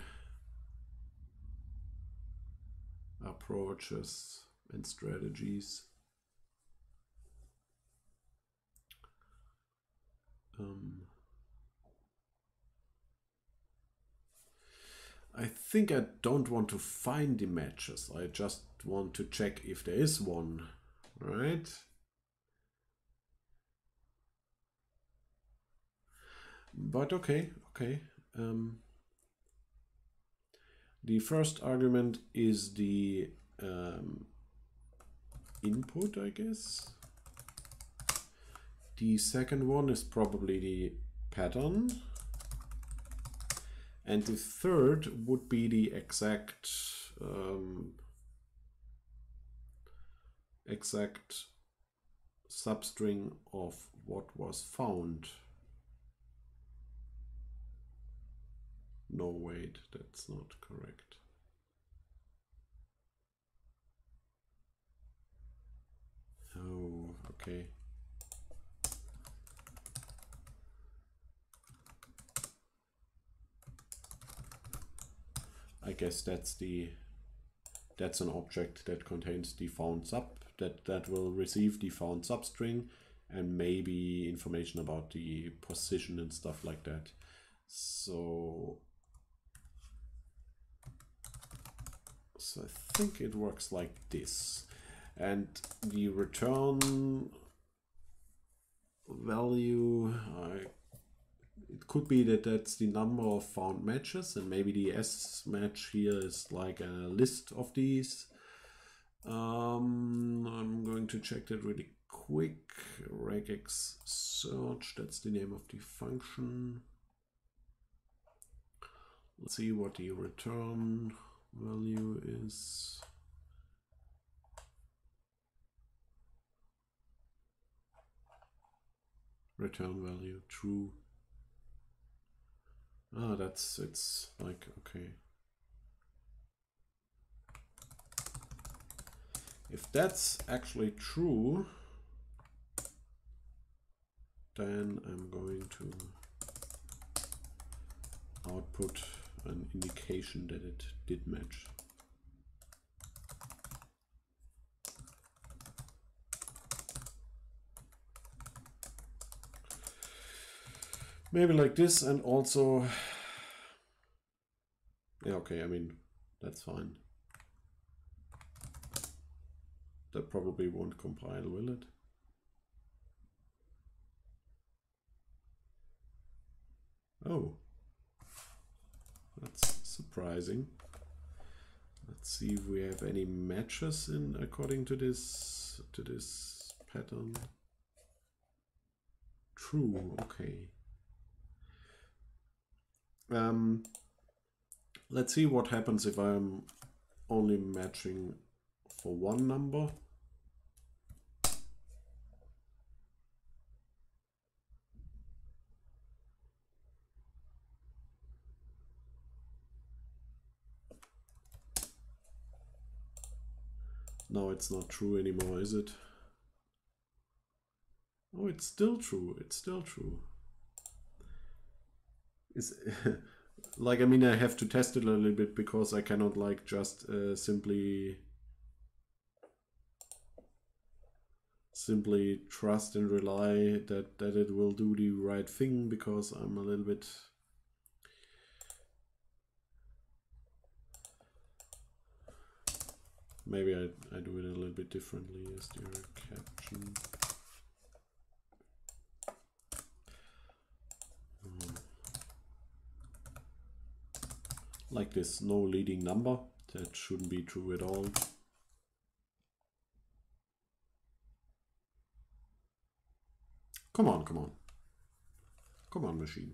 approaches and strategies. I think I don't want to find the matches. I just want to check if there is one, right? But okay. The first argument is the input, I guess. The second one is probably the pattern. And the third would be the exact substring of what was found. No, wait, that's not correct. Oh, okay. I guess that's an object that contains the found sub that will receive the found substring and maybe information about the position and stuff like that. So I think it works like this. And the return value, it could be that that's the number of found matches, and maybe the S match here is like a list of these. I'm going to check that really quick. Regex search, that's the name of the function. Let's see what the return value is. Return value true. Ah, it's like, okay. If that's actually true, then I'm going to output an indication that it did match. Maybe like this, and also, yeah, okay, I mean, that's fine. That probably won't compile, will it? Oh, that's surprising. Let's see if we have any matches in according to this pattern. True, okay. Let's see what happens if I'm only matching for one number. Now it's not true anymore, is it? Oh, it's still true. It's still true. Is like, I mean, I have to test it a little bit because I cannot like just simply trust and rely that it will do the right thing, because I'm a little bit maybe I do it a little bit differently as the caption. Like this, no leading number. That shouldn't be true at all. Come on, come on. Come on, machine.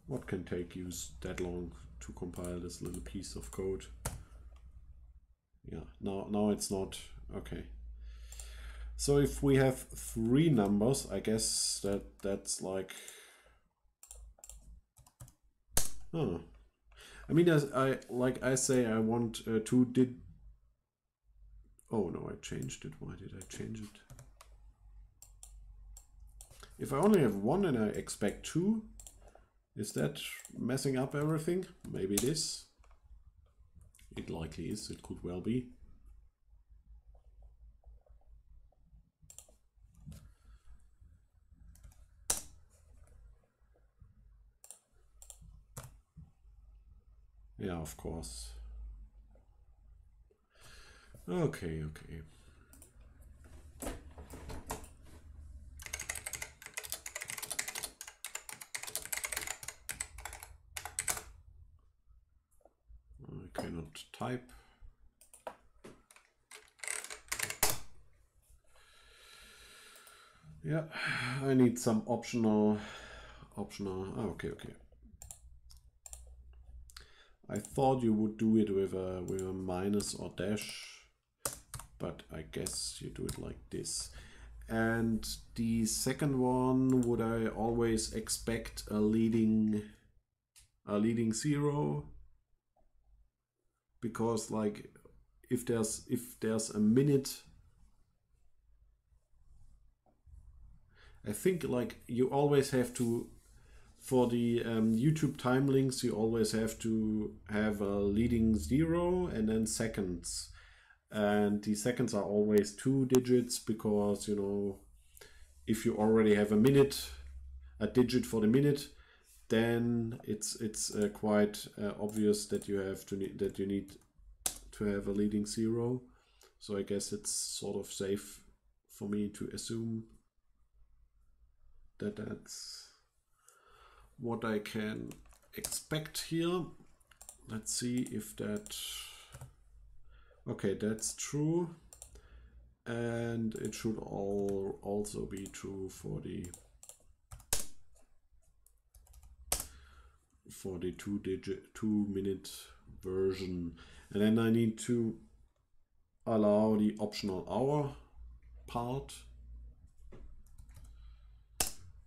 What can take you that long to compile this little piece of code? Yeah, now it's not. Okay. So if we have 3 numbers, I guess that's like Huh. I mean, as I say, I want two did. Oh no, I changed it. Why did I change it? If I only have one and I expect two, is that messing up everything? Maybe it is. It likely is. It could well be. Yeah, of course. Okay, okay. I cannot type. Yeah, I need some optional. Oh, okay, okay. I thought you would do it with a minus or dash, but I guess you do it like this. And the second one, would I always expect a leading zero? Because like if there's a minute, I think like you always have to, for the YouTube time links, you always have to have a leading zero and then seconds. And the seconds are always 2 digits because, you know, if you already have a digit for the minute, then it's quite obvious that you need to have a leading zero. So I guess it's sort of safe for me to assume that that's what I can expect here. Let's see if that, okay, that's true. And it should also be true for the 2-minute version. And then I need to allow the optional hour part.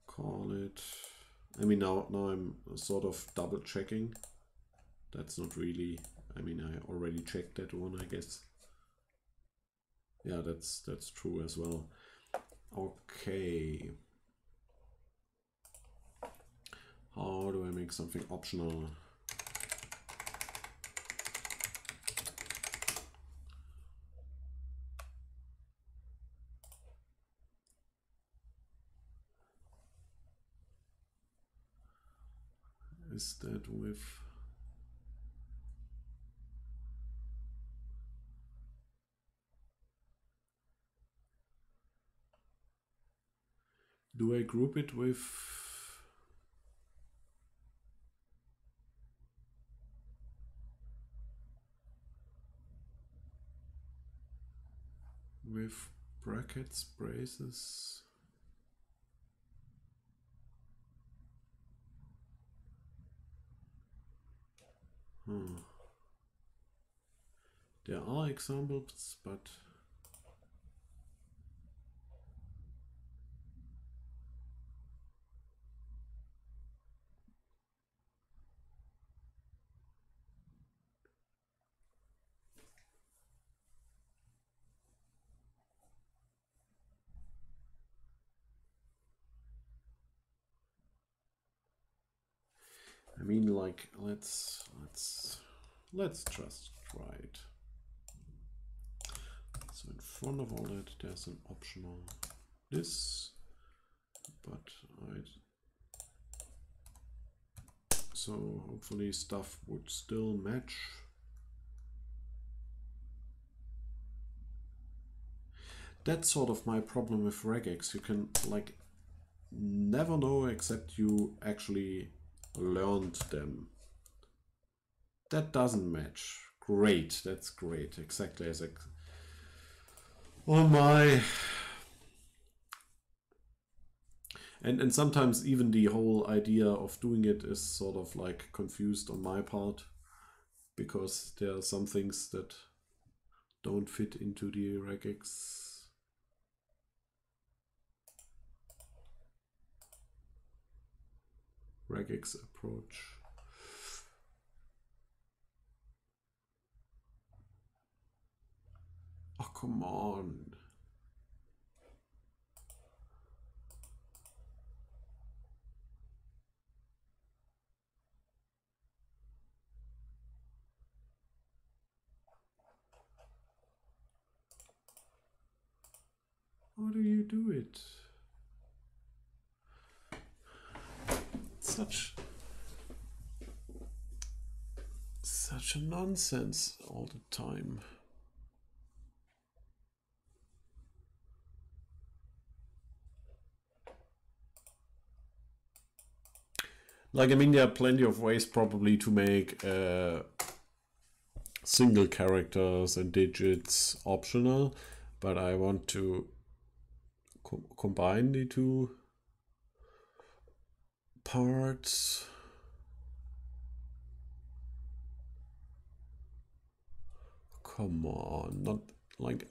Call it, I mean, now I'm sort of double checking. That's not really, I mean, I already checked that one, I guess. Yeah, that's true as well. Okay. How do I make something optional? Is that with do I group it with brackets, braces? There are examples, but I mean, like, let's just try it. So in front of all that, there's an optional this, but so hopefully stuff would still match. That's sort of my problem with regex. You can like never know except you actually learned them. That doesn't match. Great, that's great. Exactly as oh my. And sometimes even the whole idea of doing it is sort of like confused on my part, because there are some things that don't fit into the regex. Regex approach. come on. How do you do it? Such a nonsense all the time. Like, I mean, there are plenty of ways probably to make single characters and digits optional, but I want to combine the two parts. Come on, not like...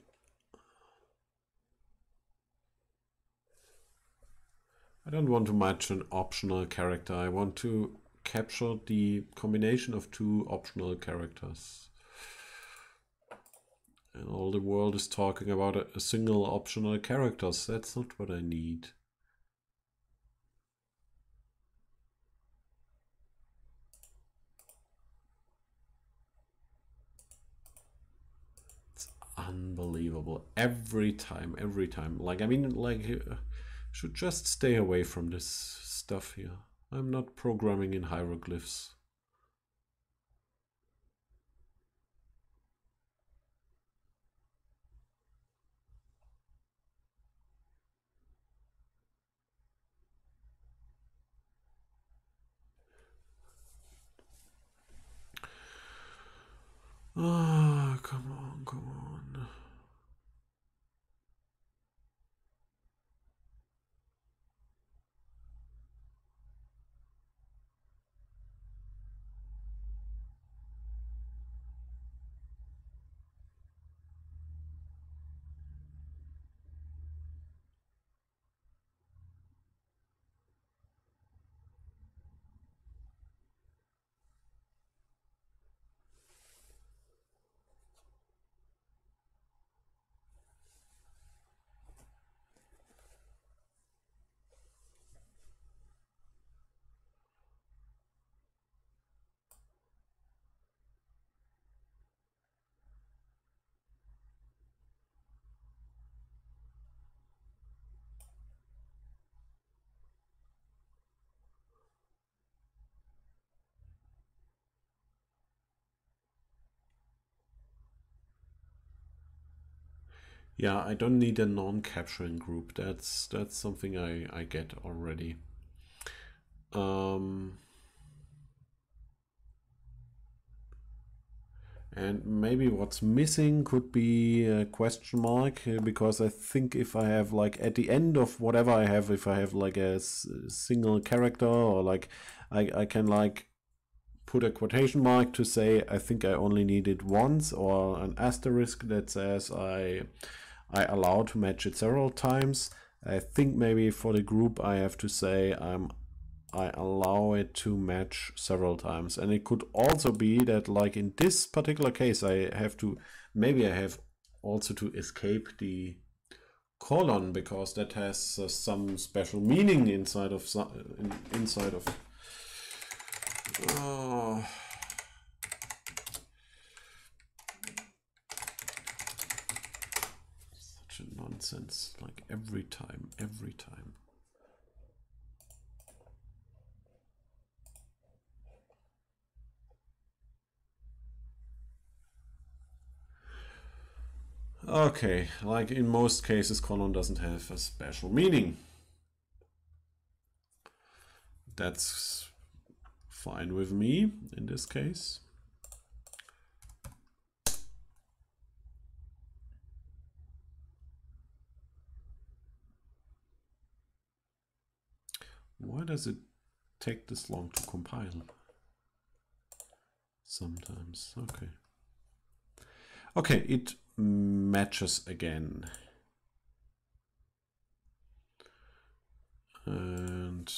I don't want to match an optional character. I want to capture the combination of two optional characters. And all the world is talking about a single optional characters. That's not what I need. It's unbelievable. Every time. Like, I mean, like... should just stay away from this stuff here. I'm not programming in hieroglyphs. Ah, come on, come on. Yeah, I don't need a non-capturing group. That's something I get already. And maybe what's missing could be a question mark, because I think if I have like at the end of whatever I have, if I have like a single character, or like I can like put a quotation mark to say I think I only need it once, or an asterisk that says I allow to match it several times. I think maybe for the group I have to say I allow it to match several times. And it could also be that, like in this particular case, I have to, maybe I have also to escape the colon, because that has some special meaning inside of such a nonsense, like every time. Okay, like in most cases, colon doesn't have a special meaning. That's fine with me in this case. Why does it take this long to compile? Sometimes, okay. Okay, it matches again. And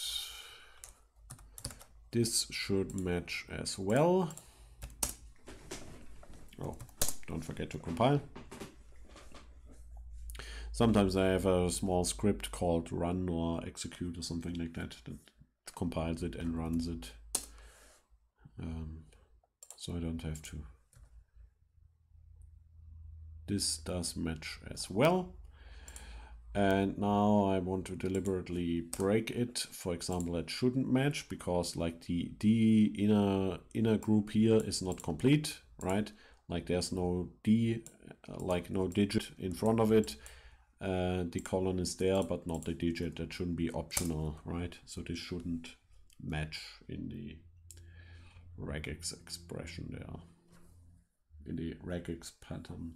this should match as well. Oh, don't forget to compile. Sometimes I have a small script called run or execute or something like that compiles it and runs it. So I don't have to. This does match as well. And now I want to deliberately break it. For example, it shouldn't match because like the inner group here is not complete, right? Like there's no D, like no digit in front of it. The colon is there, but not the digit. That shouldn't be optional, right? So this shouldn't match in the regex expression there, in the regex pattern.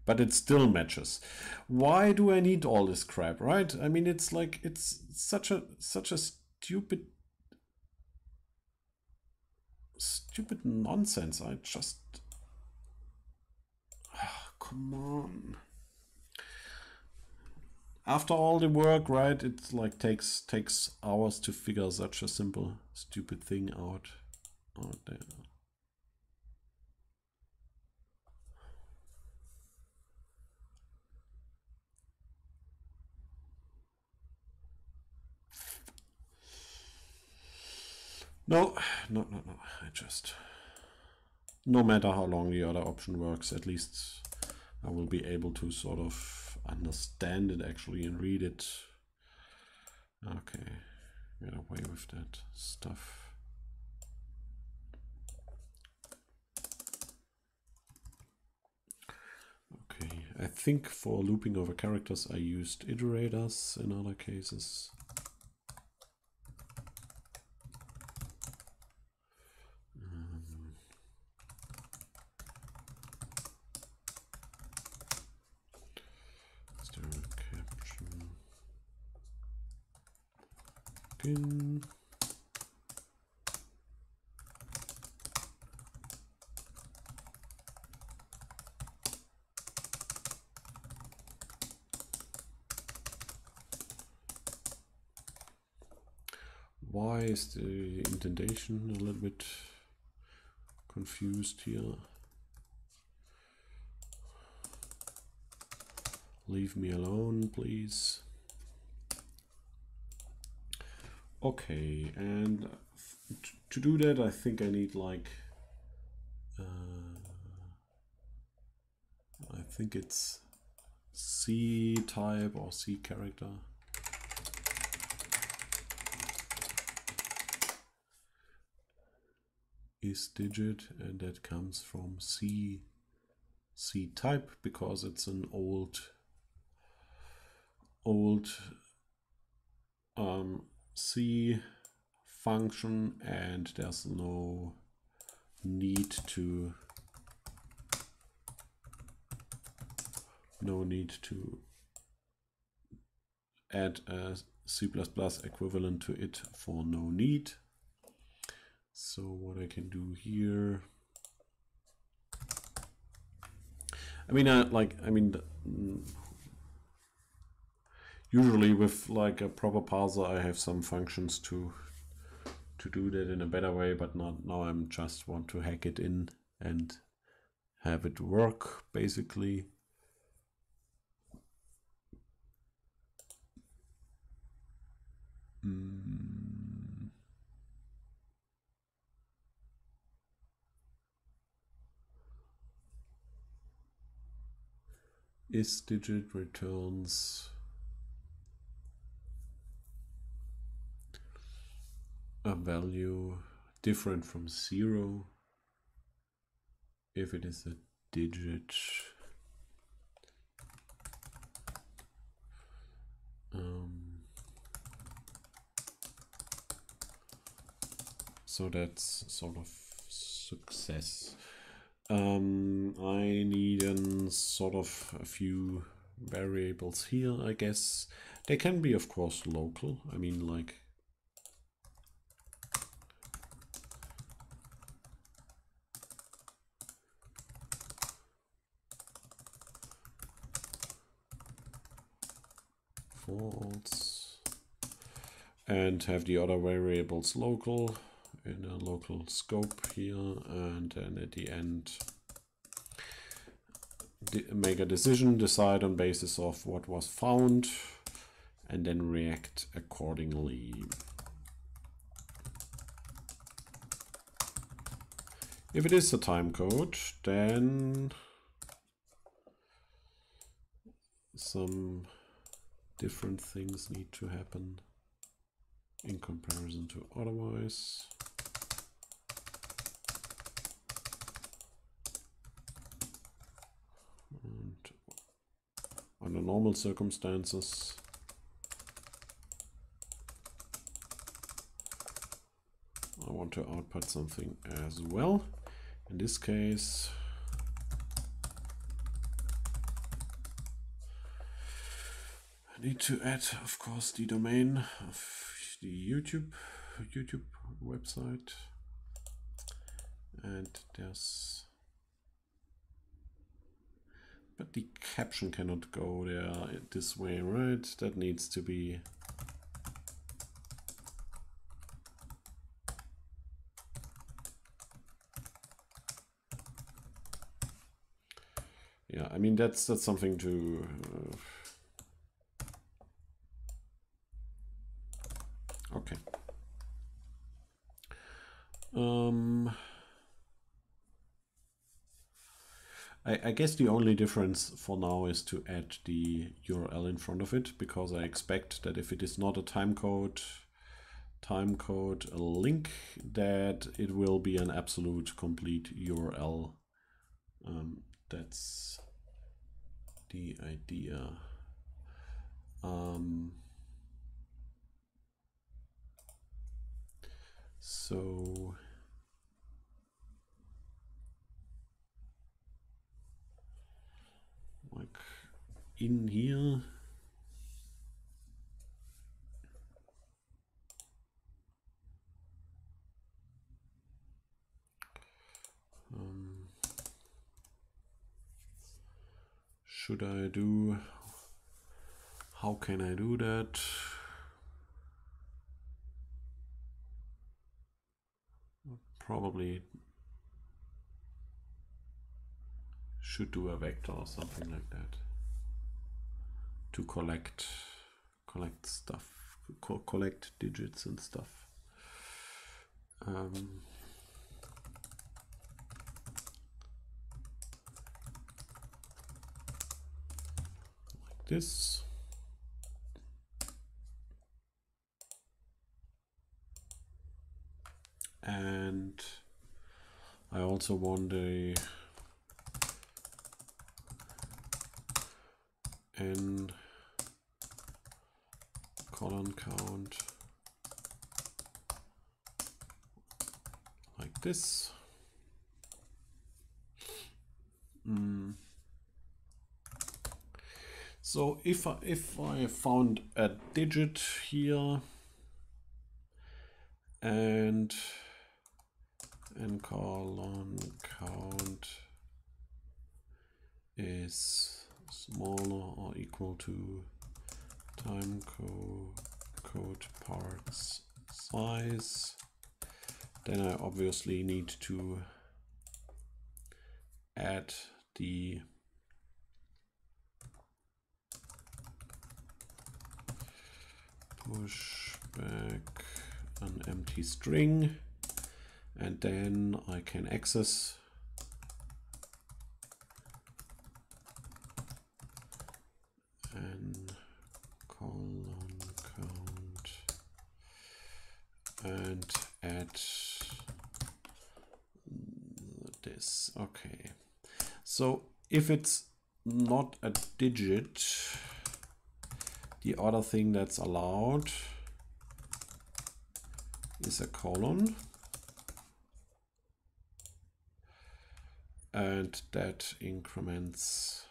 But it still matches. Why do I need all this crap, right? I mean, it's like, it's such a stupid nonsense. I just, come on. After all the work, right? It's like takes hours to figure such a simple, stupid thing out there. No. I just, no matter how long the other option works, at least I will be able to sort of understand it actually and read it. Okay, get away with that stuff. Okay, I think for looping over characters I used iterators in other cases. Why is the indentation a little bit confused here? Leave me alone, please. Okay, and to do that, I think I need like, I think it's C type or C character. Is digit, and that comes from C type because it's an old C function, and there's no need to add a C++ equivalent to it for no need. So what I can do here, usually with like a proper parser, I have some functions to do that in a better way, but not now. I'm just want to hack it in and have it work basically. Is digit returns a value different from 0 if it is a digit. So that's sort of success. I need sort of a few variables here, I guess. They can be, of course, local. I mean, like, false, and have the other variables local in a local scope here, and then at the end make a decision, decide on basis of what was found, and then react accordingly. If it is a timecode, then some different things need to happen in comparison to otherwise. And under normal circumstances, I want to output something as well. In this case, I need to add, of course, the domain of the YouTube website, and there's, but the caption cannot go there this way, right? That needs to be yeah, I mean, that's something to okay. I guess the only difference for now is to add the URL in front of it, because I expect that if it is not a timecode a link, that it will be an absolute complete URL. That's the idea. So like in here, should I do, how can I do that? Probably should do a vector or something like that to collect stuff, collect digits and stuff. Like this. And I also want a n column count like this. So if I found a digit here and column count is smaller or equal to timecode parts size, then I obviously need to add the push back an empty string, and then I can access and column count and add this. Okay, so if it's not a digit, the other thing that's allowed is a colon, and that increments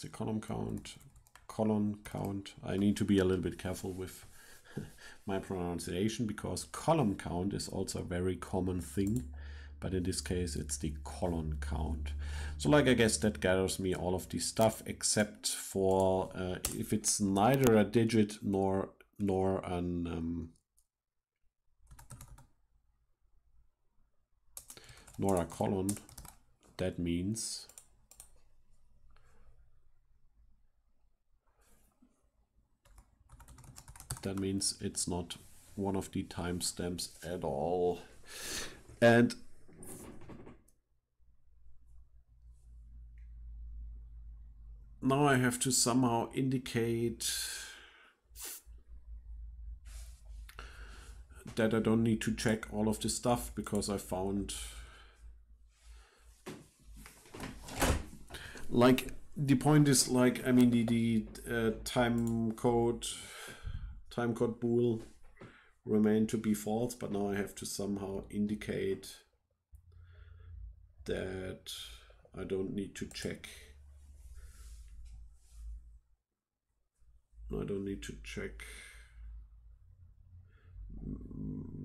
the column count. I need to be a little bit careful with my pronunciation, because column count is also a very common thing, but in this case it's the colon count. So like I guess that gathers me all of this stuff except for if it's neither a digit nor a colon, that means it's not one of the timestamps at all. And now I have to somehow indicate that I don't need to check all of this stuff, because I found like the point is like, I mean, the timecode bool remain to be false, but now I have to somehow indicate that I don't need to check. I don't need to check.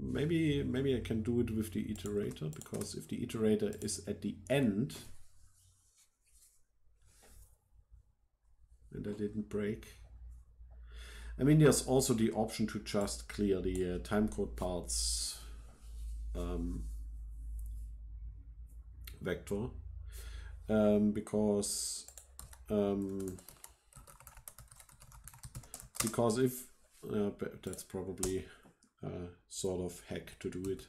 Maybe I can do it with the iterator, because if the iterator is at the end, and I didn't break. I mean, there's also the option to just clear the timecode parts vector, because if that's probably sort of hack to do it.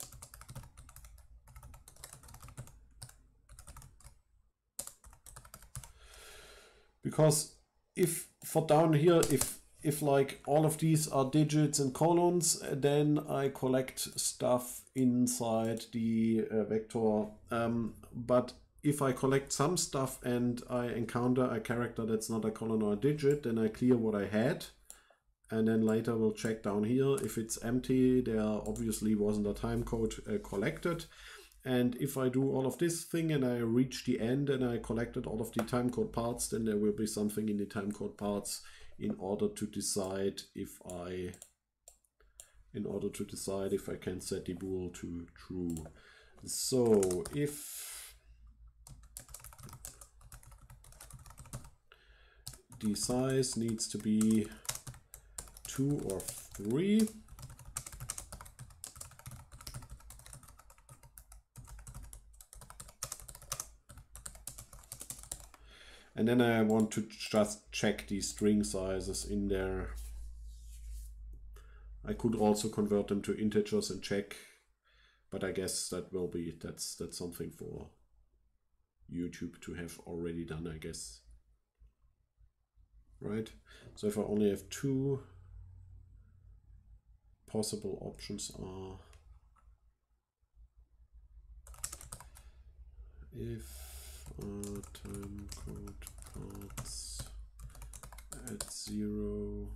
Because if for down here, if like all of these are digits and colons, then I collect stuff inside the vector. But if I collect some stuff and I encounter a character that's not a colon or a digit, then I clear what I had. And then later we'll check down here. If it's empty, there obviously wasn't a timecode collected. And if I do all of this thing and I reach the end and I collected all of the timecode parts, then there will be something in the timecode parts in order to decide if I can set the bool to true. So if the size needs to be 2 or 3, and then I want to just check the string sizes in there. I could also convert them to integers and check, but I guess that's something for YouTube to have already done, I guess. Right? So if I only have 2, possible options are if timecode parts at 0.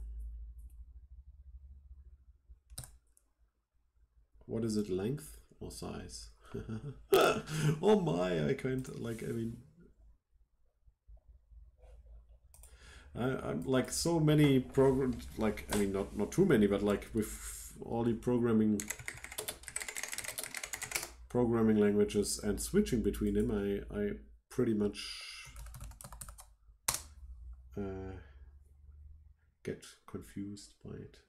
What is it, length or size? Oh my, I can't, like, I mean, I'm like so many programs, like, I mean, not too many, but like with all the programming languages and switching between them, I pretty much get confused by it.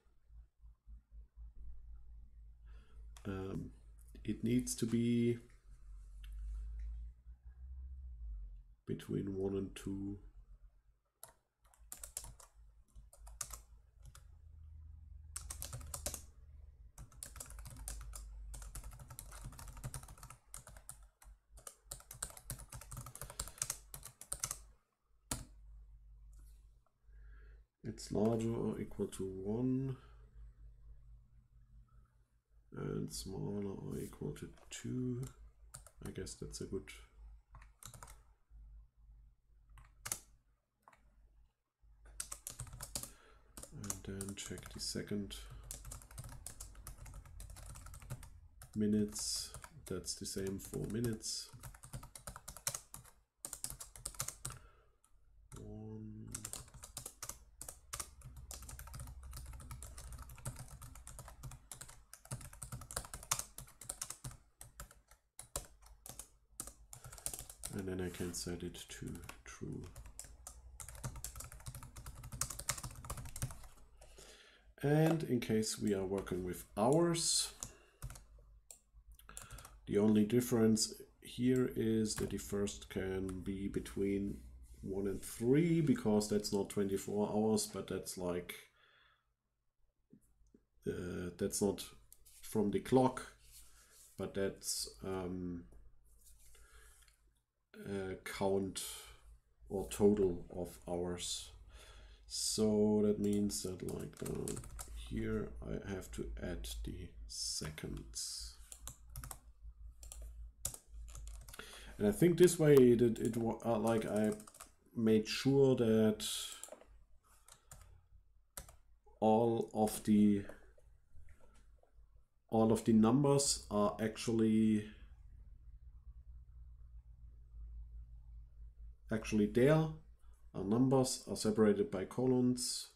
It needs to be between 1 and 2. It's larger or equal to 1 and smaller or equal to 2. I guess that's a good. And then check the second minutes. That's the same for minutes. 1. and then I can set it to true. And in case we are working with hours, the only difference here is that the first can be between 1 and 3, because that's not 24 hours, but that's like, that's not from the clock, but that's count or total of hours. So that means that like here I have to add the seconds. And I think this way it like I made sure that all of the numbers are actually there. Our numbers are separated by colons,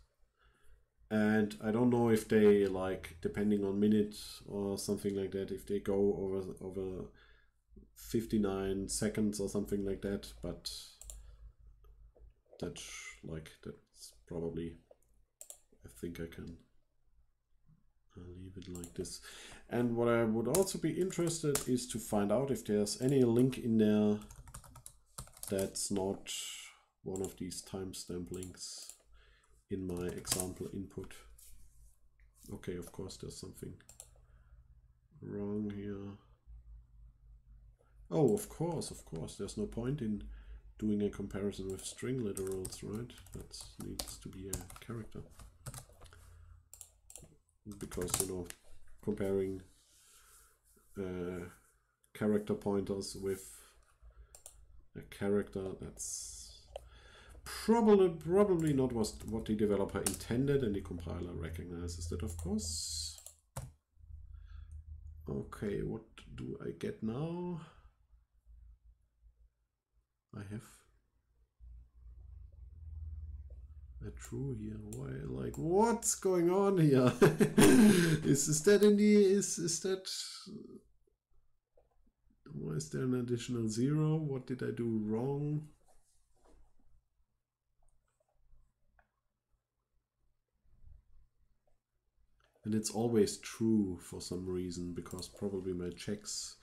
and I don't know if they, like, depending on minute or something like that, if they go over 59 seconds or something like that, but that's probably, I think I can leave it like this. And what I would also be interested is to find out if there's any link in there that's not one of these timestamp links in my example input. Okay, of course there's something wrong here. Oh, of course, there's no point in doing a comparison with string literals, right? That needs to be a character. Because, you know, comparing character pointers with a character, that's probably not what the developer intended, and the compiler recognizes that, of course. Okay, what do I get now? I have a true here. Why, like, what's going on here? is that in the, is that, why is there an additional 0? What did I do wrong? And it's always true for some reason, because probably my checks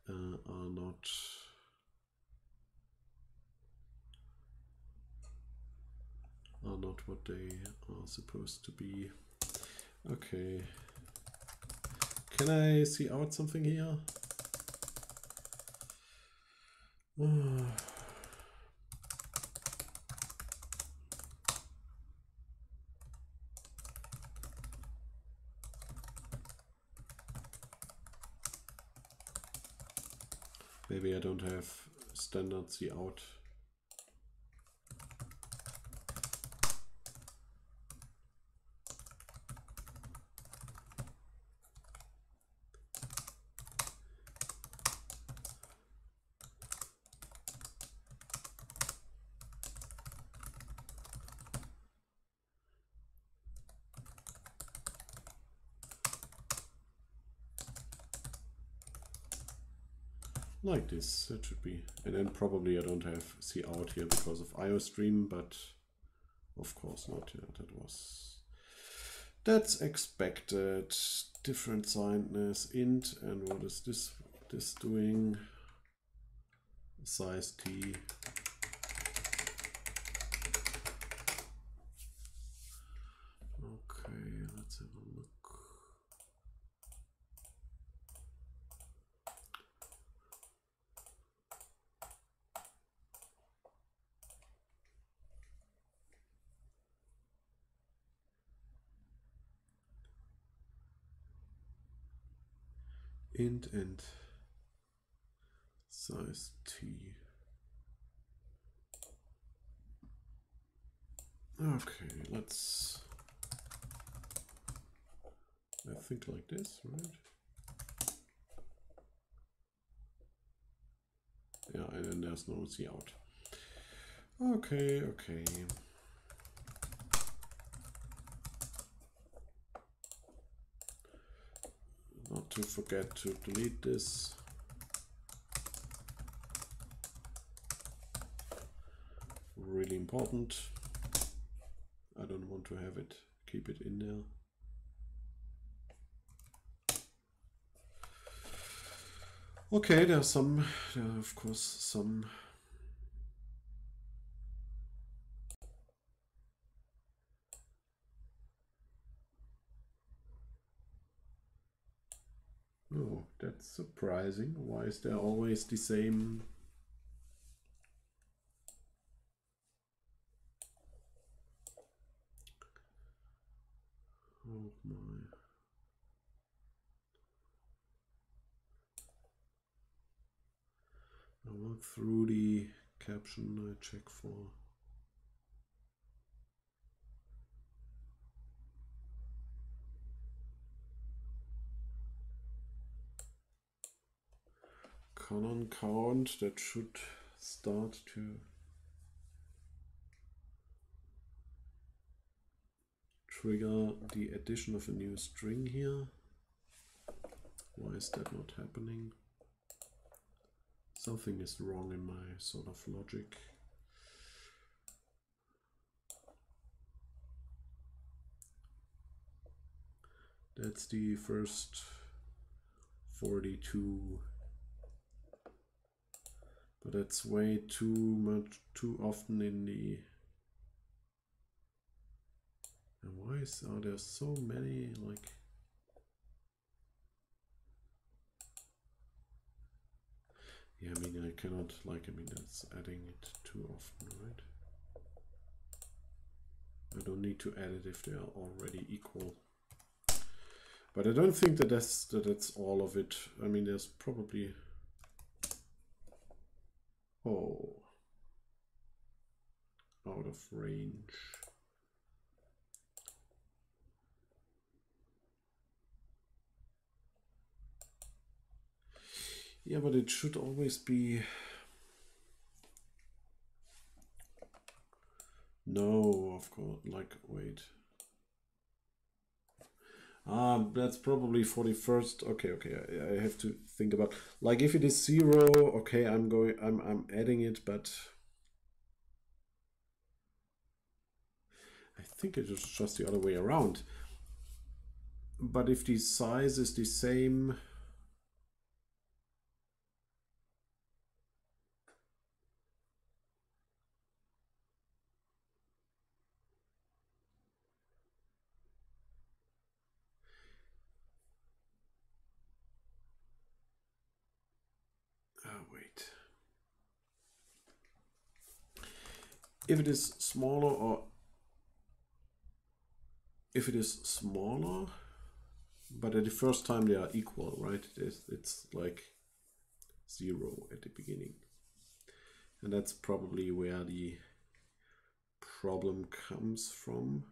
are not what they are supposed to be. Okay. Can I see out something here? Maybe I don't have standard cout. Like this, that should be. And then probably I don't have cout here because of IOStream, but of course not. Yeah, that's expected. Different signedness int, and what is this doing? Size t. Okay, let's have a look. Int and size t. Okay, let's, I think like this, right? Yeah, and then there's no cout. Okay, okay. Not to forget to delete this. important. I don't want to have it, keep it in there. Okay, there are of course some oh, that's surprising. Why is there always the same? Oh my. I walk through the caption, I check for column count. That should start to trigger the addition of a new string here. Why is that not happening? Something is wrong in my sort of logic. That's the first 42. But that's way too often in the. And why are there so many like? Yeah, I mean, I cannot that's adding it too often, right? I don't need to add it if they are already equal. But I don't think that that's all of it. I mean, there's probably. Oh, out of range. Yeah, but it should always be. No, of course, like, wait. That's probably for the first. Okay, I have to think about, like, if it is 0, okay, I'm adding it, but I think it is just the other way around. But if the size is the same, wait. If it is smaller, or if it is smaller, but at the first time they are equal, right? It's like 0 at the beginning. And that's probably where the problem comes from.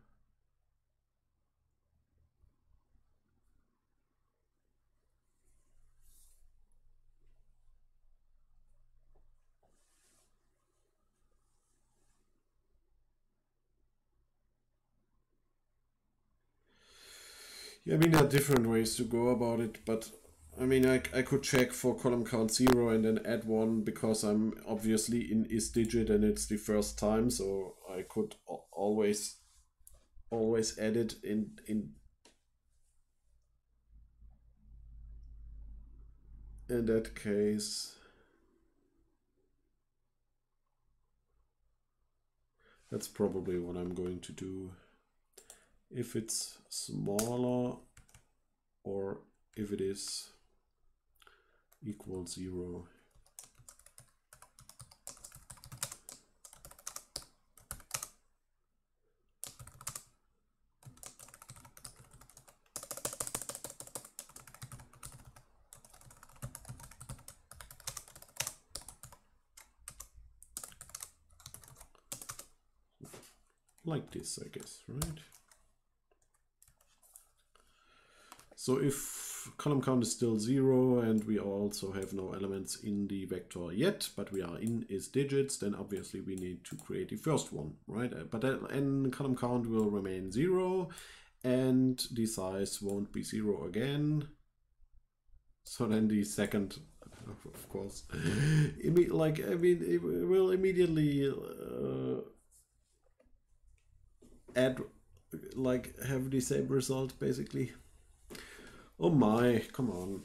Yeah, I mean, there are different ways to go about it, but I mean, I could check for column count 0 and then add 1 because I'm obviously in is digit and it's the first time, so I could always add it in that case. That's probably what I'm going to do. If it's smaller, or if it is equal 0. Like this, I guess, right? So if column count is still 0 and we also have no elements in the vector yet, but we are in is digits, then obviously we need to create the first one, right? But then column count will remain 0 and the size won't be 0 again. So then the second, of course, it will immediately add, like, have the same result basically. Oh my, come on.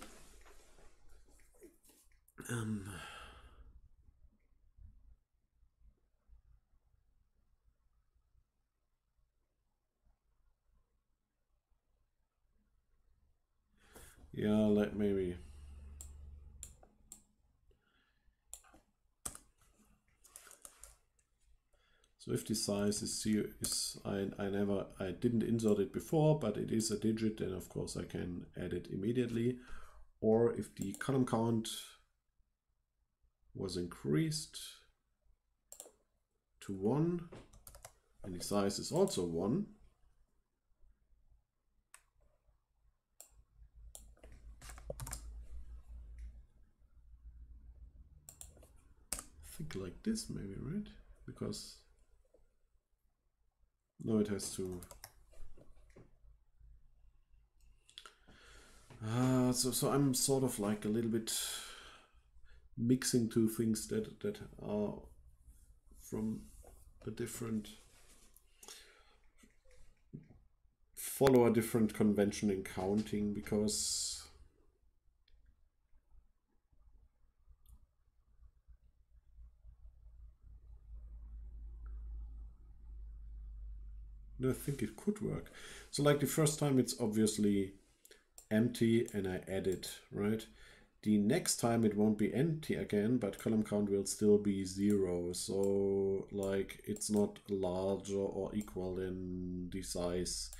Yeah, let maybe. So if the size is zero, I didn't insert it before, but it is a digit, then of course I can add it immediately. Or if the column count was increased to 1 and the size is also 1, I think like this maybe, right? Because no, it has to. So I'm sort of like a little bit mixing two things that are from a different, follow a different convention in counting, because I think it could work. So like the first time it's obviously empty and I add it, right? The next time it won't be empty again, but column count will still be 0. So like it's not larger or equal than the size.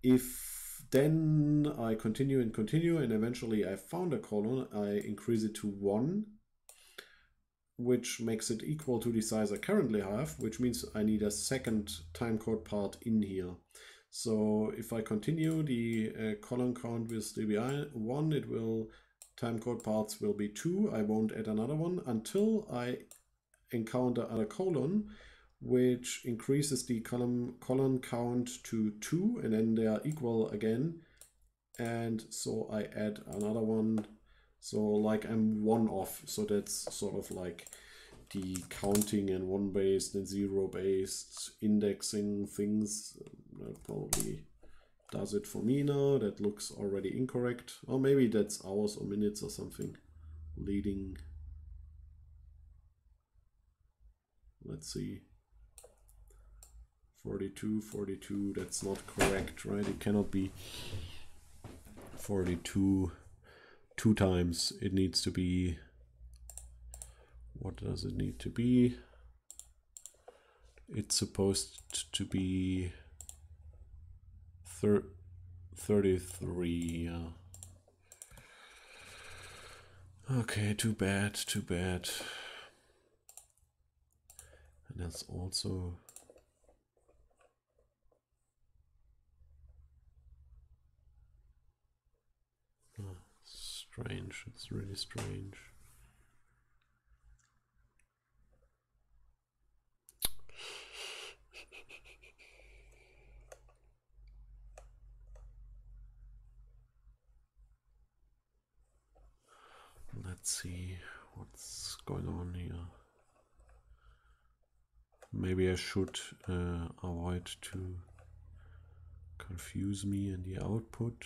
If then I continue and continue and eventually I found a colon, I increase it to 1, which makes it equal to the size I currently have, which means I need a second timecode part in here. So if I continue, the column count will still be 1, it will, timecode parts will be 2, I won't add another one until I encounter a colon, which increases the column count to 2, and then they are equal again. And so I add another one. So like I'm 1 off. So that's sort of like the counting and 1 based and 0 based indexing things. That probably does it for me now. That looks already incorrect. Or maybe that's hours or minutes or something leading. Let's see. 42, 42, that's not correct, right? It cannot be 42 2 times. It needs to be, what does it need to be? It's supposed to be 33, yeah. Okay, too bad, too bad. And that's also strange. It's really strange. Let's see what's going on here. Maybe I should avoid to confuse me in the output.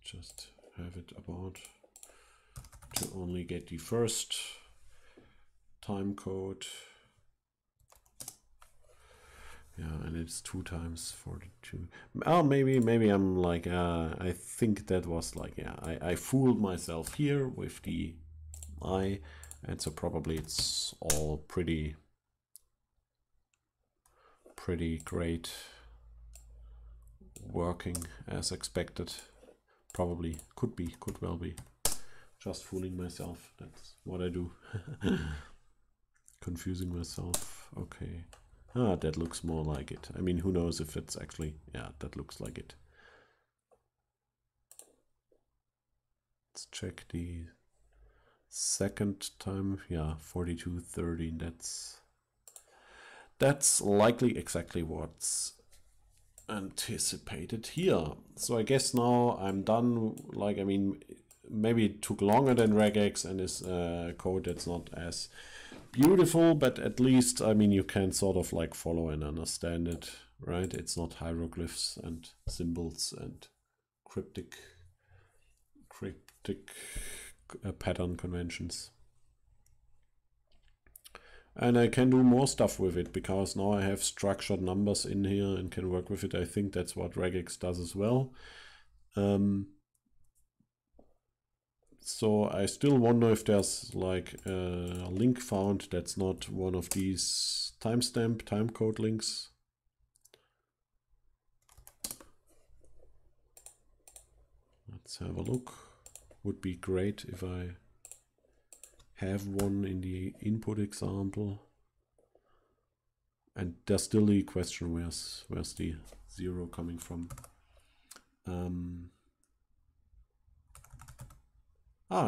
Just have it about to only get the first time code. Yeah, and it's 2 times 42. Oh, maybe I'm like, I think that was like, yeah, I fooled myself here with the I, and so probably it's all pretty great, working as expected. Probably could well be. Just fooling myself. That's what I do. Confusing myself. Okay. Ah, that looks more like it. I mean, who knows if it's actually, yeah, that looks like it. Let's check the second time. Yeah, 42:30. that's likely exactly what's anticipated here. So I guess now I'm done. Like, I mean, maybe it took longer than regex and is code that's not as beautiful, but at least, I mean, you can sort of like follow and understand it, right? It's not hieroglyphs and symbols and cryptic pattern conventions. And I can do more stuff with it because now I have structured numbers in here and can work with it. I think that's what regex does as well. So I still wonder if there's like a link found that's not one of these timecode links. Let's have a look. Would be great if I have one in the input example. And there's still the question, where's the 0 coming from?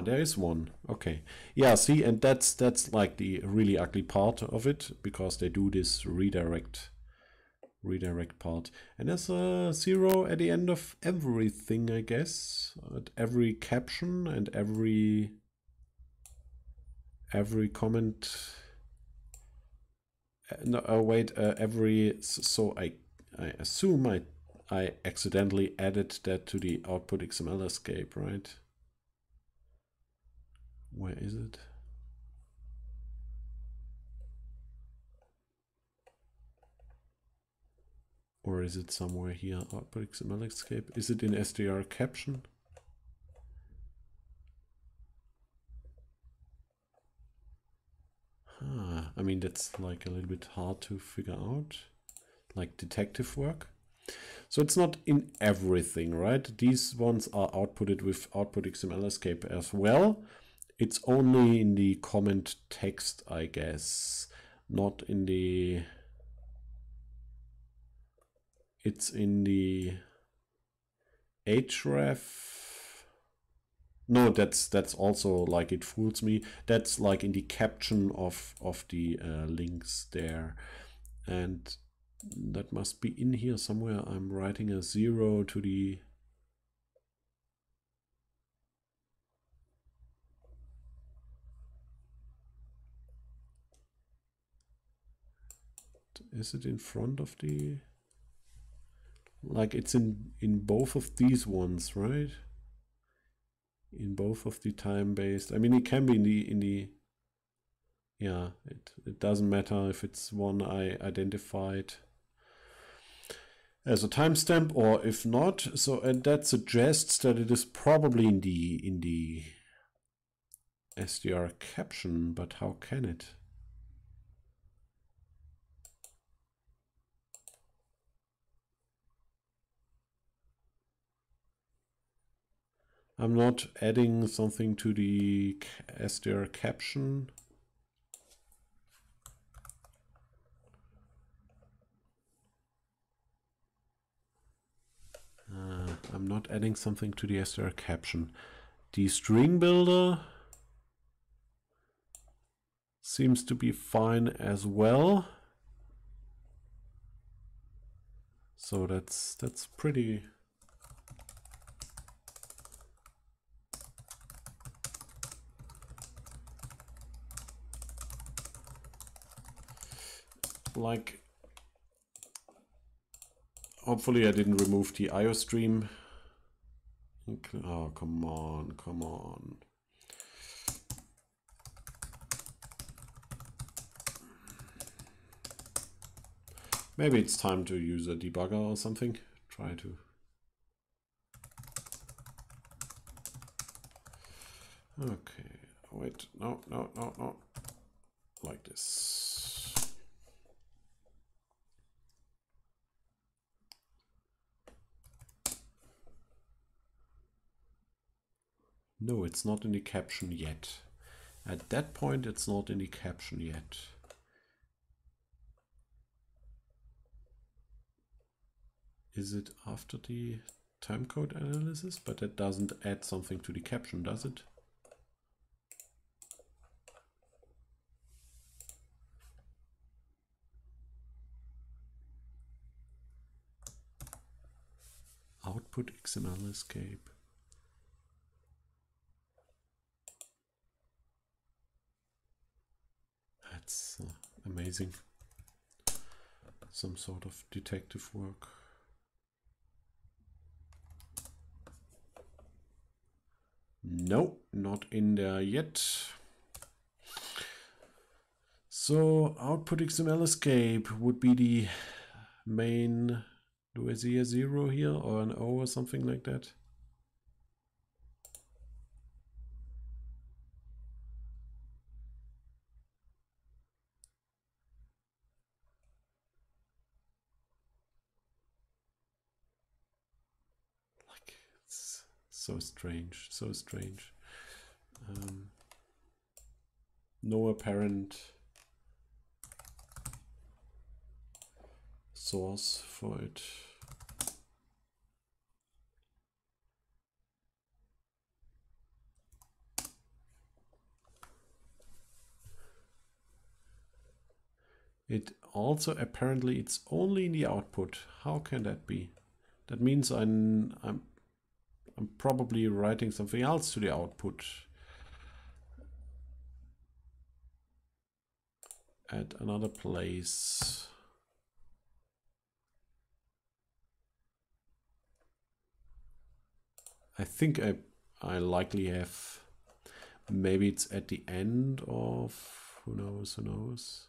There is one. Okay. Yeah, see, and that's like the really ugly part of it, because they do this redirect part. And there's a 0 at the end of everything, I guess. At every caption and every comment. No, wait, so I assume I accidentally added that to the output XML escape, right? Where is it? Or is it somewhere here? Output XML escape. Is it in STR caption? I mean, that's like a little bit hard to figure out, like detective work. So it's not in everything, right? These ones are outputted with output XML escape as well. It's only in the comment text, I guess, not in the... It's in the href. No, that's also like, it fools me. That's like in the caption of the links there. And that must be in here somewhere. I'm writing a 0 to the... Is it in front of the... Like, it's in both of these ones, right? In both of the time-based. I mean, it can be in the yeah, it doesn't matter if it's one I identified as a timestamp or if not. So, and that suggests that it is probably in the STR caption, but how can it? I'm not adding something to the STR caption. I'm not adding something to the STR caption. The string builder seems to be fine as well. So that's pretty... Like, hopefully I didn't remove the IO stream. Oh, come on, come on. Maybe it's time to use a debugger or something. Try to... Okay, wait, no. Like this. No, it's not in the caption yet. At that point, it's not in the caption yet. Is it after the timecode analysis? But that doesn't add something to the caption, does it? output XML escape. That's amazing. Some sort of detective work. No, not in there yet. So output XML escape would be the main. Do I see a 0 here or an O or something like that? Like, it's so strange, so strange. No apparent source for it. It also apparently it's only in the output. How can that be? That means I'm probably writing something else to the output at another place. I think I likely have, maybe it's at the end of, who knows, who knows.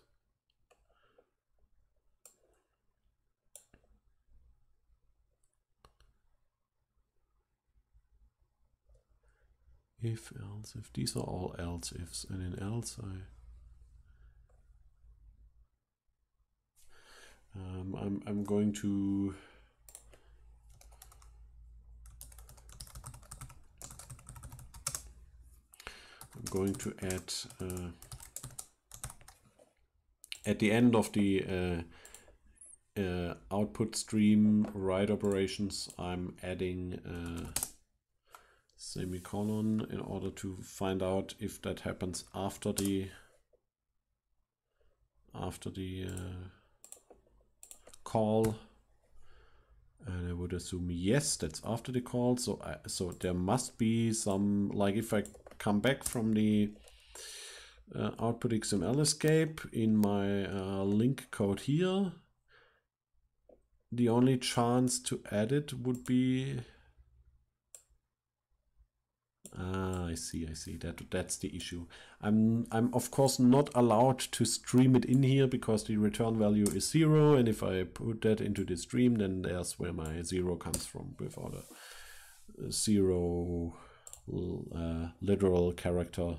If, else, if, these are all else ifs, and in else I'm going to add at the end of the output stream write operations, I'm adding semicolon in order to find out if that happens after the call. And I would assume yes, that's after the call. So so there must be some, like if I come back from the output XML escape in my link code here, the only chance to add it would be, I see. That's the issue. I'm of course not allowed to stream it in here because the return value is 0, and if I put that into the stream, then there's where my 0 comes from, without a 0 literal character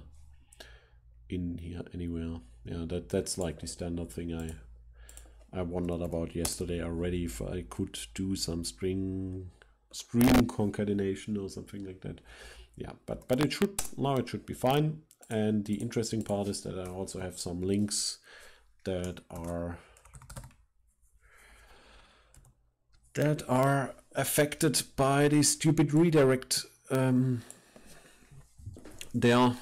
in here anywhere. Yeah, that's like the standard thing I wondered about yesterday already, if I could do some string concatenation or something like that. Yeah, but it should be fine. And the interesting part is that I also have some links that are affected by the stupid redirect there.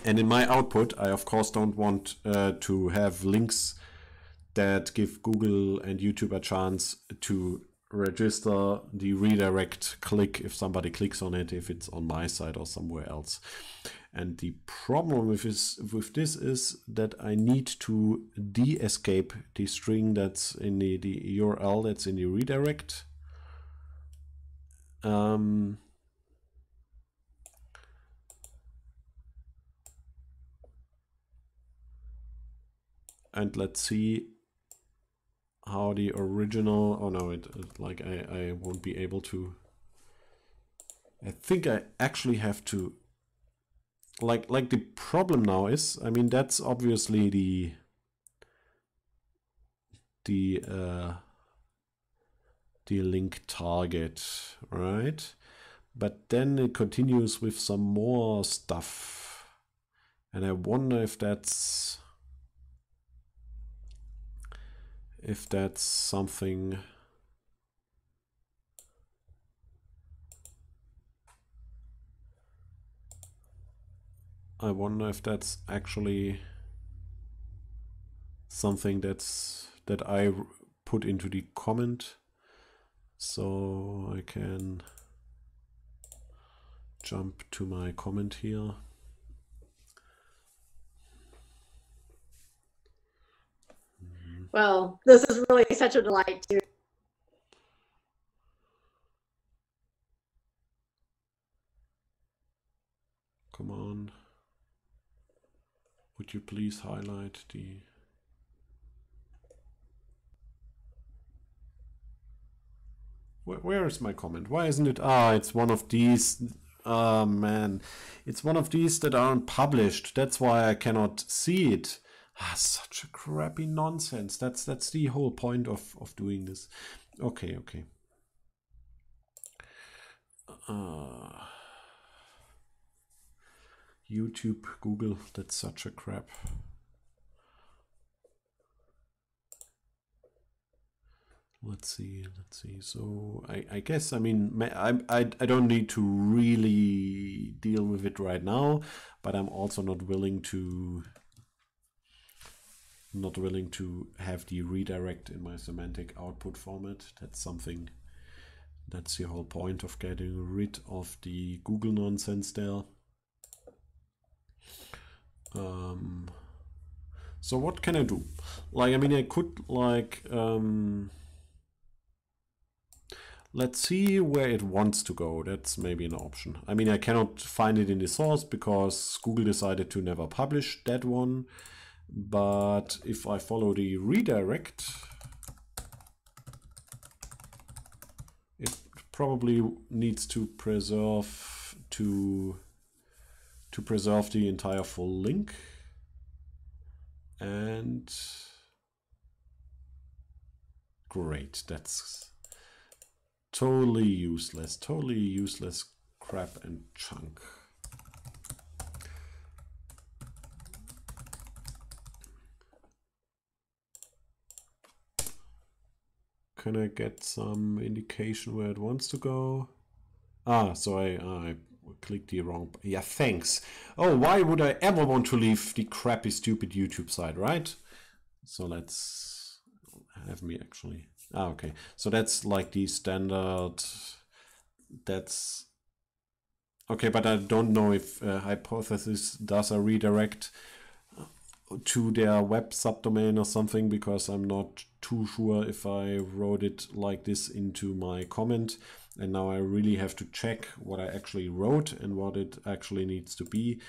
And in my output, I of course don't want to have links that give Google and YouTube a chance to register the redirect click if somebody clicks on it, if it's on my site or somewhere else. And the problem with this is that I need to de-escape the string that's in the URL that's in the redirect. And let's see how the original, oh no, like I won't be able to. I think I actually have to, like the problem now is, I mean, that's obviously the link target, right? But then it continues with some more stuff, and I wonder if that's something. I wonder if that's actually something that I put into the comment So I can jump to my comment here. Well, this is really such a delight to. Come on. Would you please highlight the... Where is my comment? Why isn't it? Ah, it's one of these. Ah, man. It's one of these that aren't published. That's why I cannot see it. Ah, such a crappy nonsense. That's the whole point of doing this. Okay, okay. YouTube, Google, that's such a crap. Let's see. So I guess, I mean, I don't need to really deal with it right now, but I'm also not willing to have the redirect in my semantic output format. That's something, that's the whole point of getting rid of the Google nonsense there. So what can I do? Like, I mean, I could like, let's see where it wants to go. That's maybe an option. I mean, I cannot find it in the source because Google decided to never publish that one. But if I follow the redirect, it probably needs to preserve preserve the entire full link. And great, that's totally useless crap and chunk. Can I get some indication where it wants to go? Ah, so I clicked the wrong. Yeah, thanks. Oh, why would I ever want to leave the crappy, stupid YouTube site, right? So let's have me actually. Ah, okay. So that's like the standard. That's okay, but I don't know if Hypothesis does a redirect to their web subdomain or something, because I'm not too sure if I wrote it like this into my comment. And now I really have to check what I actually wrote and what it actually needs to be.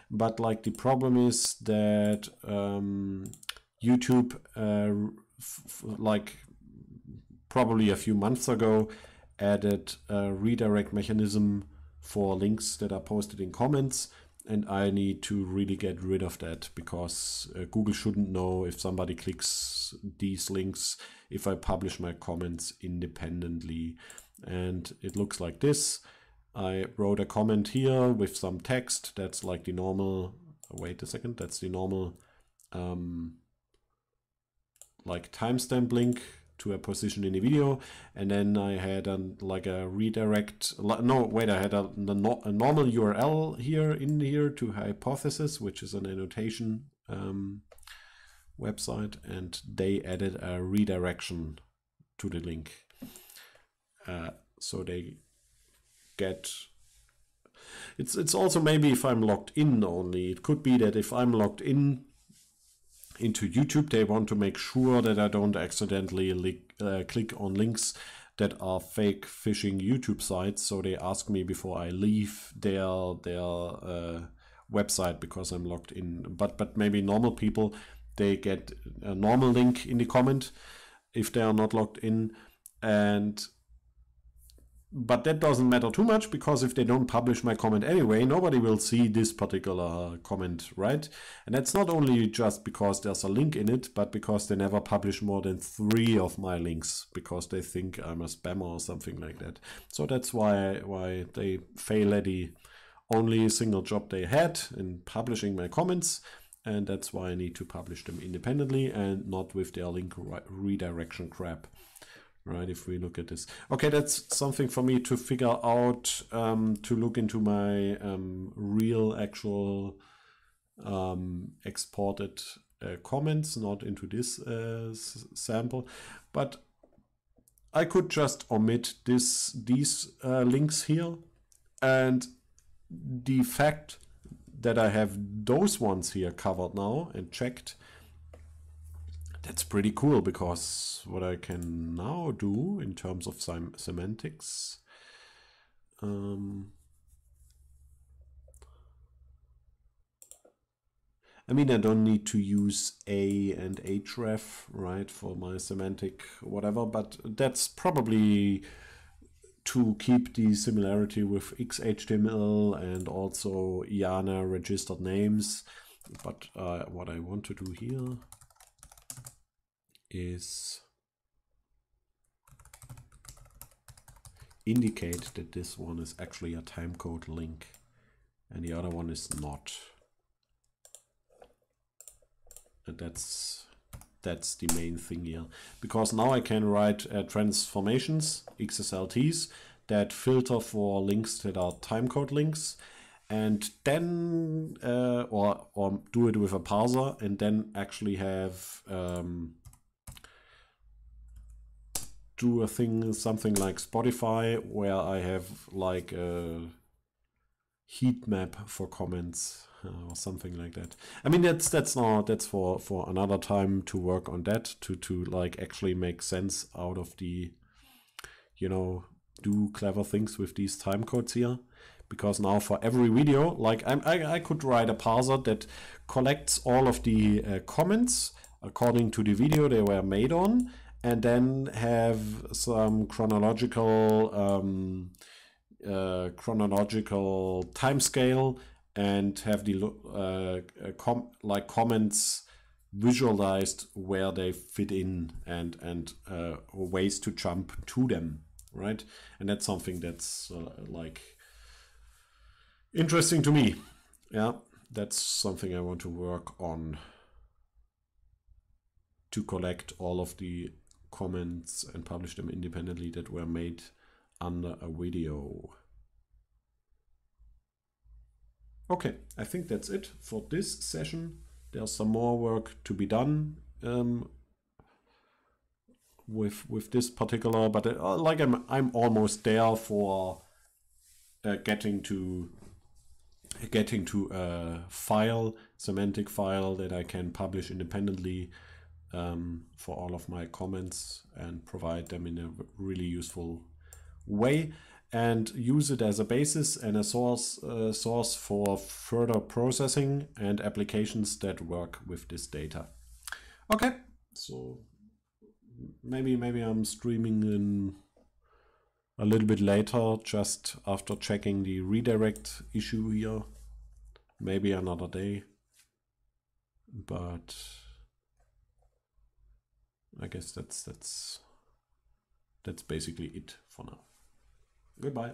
But like the problem is that YouTube, like probably a few months ago, added a redirect mechanism for links that are posted in comments. And I need to really get rid of that, because Google shouldn't know if somebody clicks these links if I publish my comments independently. And it looks like this. I wrote a comment here with some text. That's like the normal, wait a second, that's the normal like timestamp link to a position in the video. And then I had like a redirect, no, wait, I had a normal URL here in here to Hypothesis, which is an annotation website, and they added a redirection to the link. So they get, it's also maybe if I'm logged in only. It could be that if I'm logged in into YouTube, they want to make sure that I don't accidentally click on links that are fake phishing YouTube sites. So they ask me before I leave their website because I'm logged in. But maybe normal people, they get a normal link in the comment if they are not logged in. But that doesn't matter too much, because if they don't publish my comment anyway, nobody will see this particular comment, right? And that's not only just because there's a link in it, but because they never publish more than 3 of my links, because they think I'm a spammer or something like that. So that's why they fail at the only single job they had in publishing my comments. And that's why I need to publish them independently and not with their link redirection crap. Right, if we look at this. Okay, that's something for me to figure out, to look into my real actual exported comments, not into this sample. But I could just omit these links here, and the fact that I have those ones here covered now and checked, that's pretty cool, because what I can now do in terms of semantics, I mean, I don't need to use A and href, right, for my semantic whatever, but that's probably to keep the similarity with XHTML and also IANA registered names. But what I want to do here is indicate that this one is actually a timecode link and the other one is not. And that's the main thing here, because now I can write transformations, XSLTs, that filter for links that are timecode links, and then or do it with a parser, and then actually have do a thing, something like Spotify, where I have like a heat map for comments or something like that. I mean, that's for another time to work on that, to like actually make sense out of the, you know, do clever things with these time codes here. Because now for every video, like I could write a parser that collects all of the comments according to the video they were made on, and then have some chronological time scale, and have the comments visualized where they fit in, and ways to jump to them, right? And that's something that's like interesting to me. Yeah, that's something I want to work on, to collect all of the comments and publish them independently that were made under a video. Okay, I think that's it for this session. There's some more work to be done with this particular, but like I'm almost there for getting to a file, semantic file that I can publish independently for all of my comments and provide them in a really useful way, and use it as a basis and a source for further processing and applications that work with this data. Okay, so maybe I'm streaming in a little bit later, just after checking the redirect issue here. Maybe another day, but I guess that's basically it for now. Goodbye.